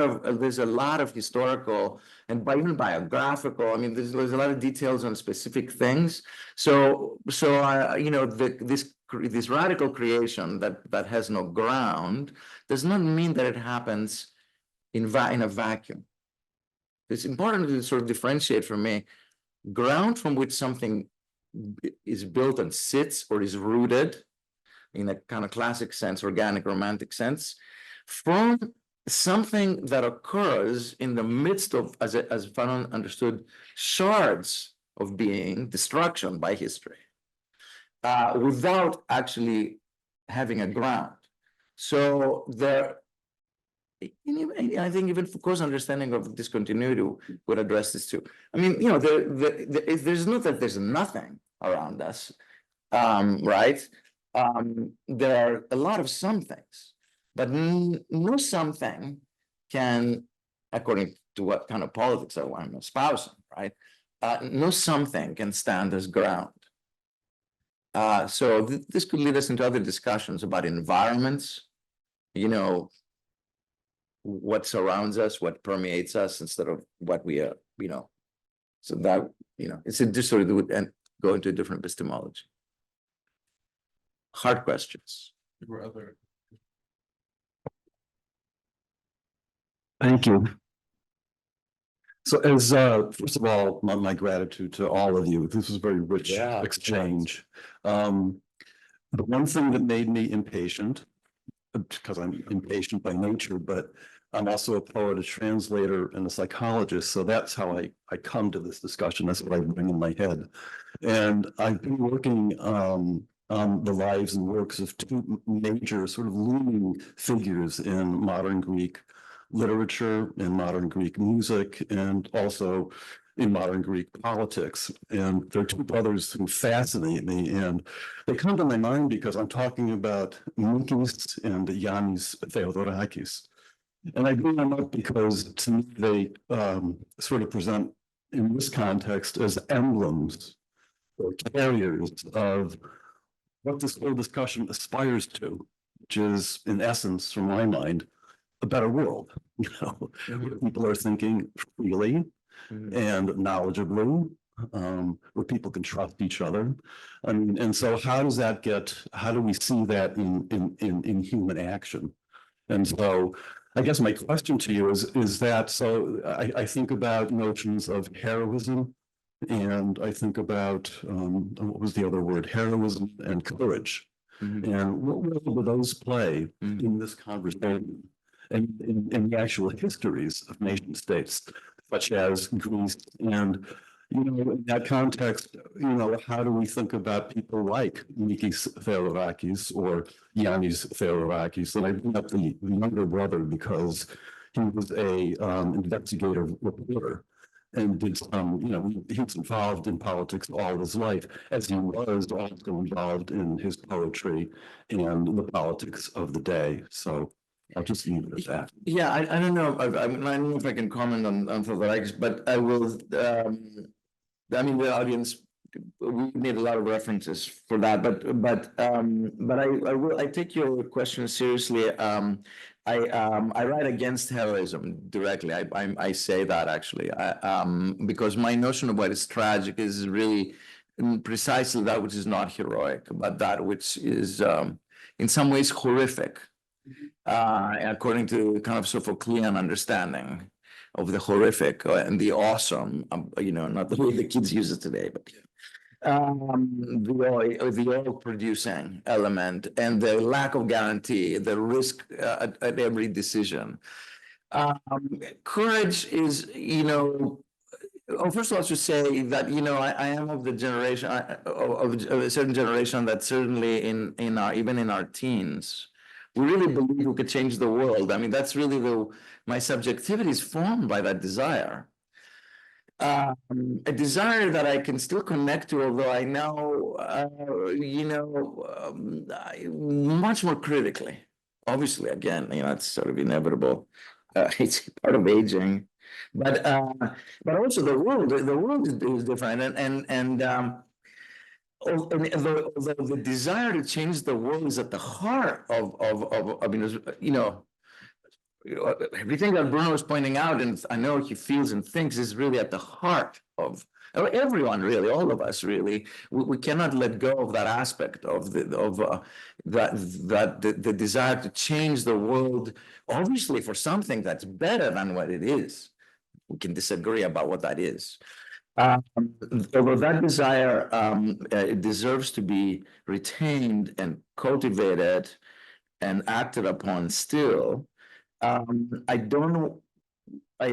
of historical and even biographical. I mean, there's a lot of details on specific things. So this radical creation that has no ground does not mean that it happens in a vacuum. It's important to sort of differentiate for me ground from which something is built and sits or is rooted in a kind of classic sense, organic, romantic sense, from something that occurs in the midst of, as Fanon understood, shards of being, destruction by history, without actually having a ground. So I think even Foucault's understanding of discontinuity would address this too. I mean, there's not that there's nothing around us, right? There are a lot of somethings, but no something can, according to what kind of politics I want to espouse, right? No something can stand as ground. So this could lead us into other discussions about environments, what surrounds us, what permeates us, instead of what we are, so that, it's a just sort of and go into a different epistemology. Hard questions.
Thank you. So as first of all, my gratitude to all of you. This was a very rich exchange. The one thing that made me impatient, because I'm impatient by nature, but I'm also a poet, a translator, and a psychologist. So that's how I come to this discussion. That's what I bring in my head. And I've been working on the lives and works of two major sort of looming figures in modern Greek literature, in modern Greek music, and also in modern Greek politics. And they're two brothers who fascinate me. And they come to my mind because I'm talking about Mikis and Yannis Theodorakis. And I bring them up because to me they sort of present in this context as emblems or carriers of what this whole discussion aspires to, which is in essence, from my mind, a better world, where people are thinking freely and knowledgeably, where people can trust each other. I mean, and so how do we see that in human action? And so I guess my question to you is that, so I think about notions of heroism, and I think about, what was the other word? Heroism and courage. And what role do those play in this conversation and in the actual histories of nation states, such as Greece? And, in that context, how do we think about people like Mikis Theodorakis or Yannis Theodorakis? And I bring up the younger brother because he was a investigative reporter and did some, he was involved in politics all his life, as he was also involved in his poetry and the politics of the day. So I'll just leave it at that.
Yeah, I don't know. I don't know if I can comment on Theodorakis, but I will. I mean, the audience, we made a lot of references for that, but I take your question seriously. I write against heroism directly. I say that actually, because my notion of what is tragic is really precisely that which is not heroic, but that which is in some ways horrific, according to kind of Sophoclean understanding of the horrific and the awesome, not the way the kids use it today, but the oil producing element and the lack of guarantee, the risk at every decision. Courage is, first of all, I should say that, I am of the generation, of a certain generation that certainly in our, even in our teens, we really believe we could change the world. I mean, that's really my subjectivity is formed by that desire. A desire that I can still connect to, although I know, much more critically. Obviously, again, it's sort of inevitable. It's part of aging, but also the world is different, and although the desire to change the world is at the heart of I mean, everything that Bruno is pointing out, and I know he feels and thinks, is really at the heart of everyone, really, all of us, really. We cannot let go of that aspect of the desire to change the world, obviously for something that's better than what it is. We can disagree about what that is. Although that desire it deserves to be retained and cultivated and acted upon still, I don't. I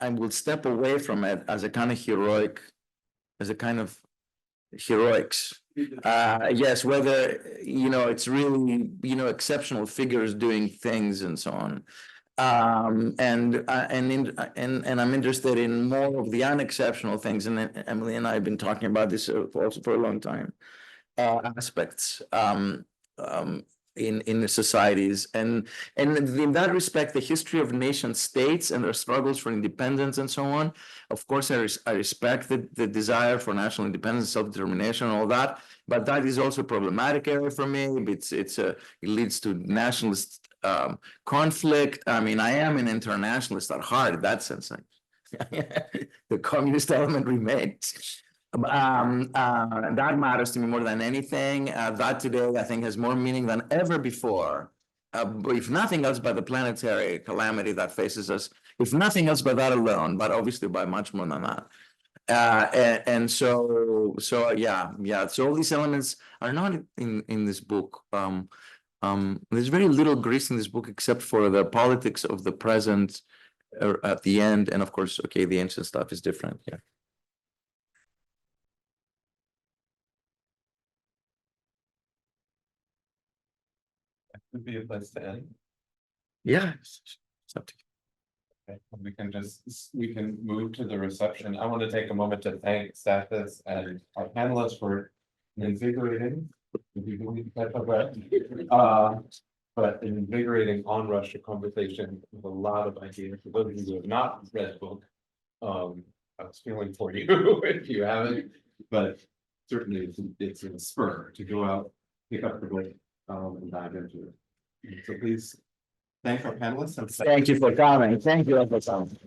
will step away from it as a kind of heroic, as a kind of heroics. Yes, whether it's really exceptional figures doing things and so on. And I'm interested in more of the unexceptional things, and Emily and I have been talking about this also for a long time. Aspects in the societies, and in that respect, the history of nation states and their struggles for independence and so on. Of course, I respect the desire for national independence, self-determination, and all that, but that is also a problematic area for me. It leads to nationalist conflict. I mean, I am an internationalist at heart in that sense. The communist element remains. That matters to me more than anything. That today, I think, has more meaning than ever before. If nothing else, by the planetary calamity that faces us, if nothing else by that alone, but obviously by much more than that. So yeah. So all these elements are not in this book. There's very little Greece in this book except for the politics of the present at the end, and of course, okay, the ancient stuff is different. Yeah.
Would be a place to end.
Yeah. It's up to you.
Okay, we can move to the reception. I want to take a moment to thank Stathis and our panelists for invigorating, if you believe that, but an invigorating onrush of conversation with a lot of ideas. For those of you who have not read the book, I was feeling for you if you haven't, but certainly it's a spur to go out, pick up the book, and dive into it. So please thank our panelists and
Thank you for coming. Thank you for coming.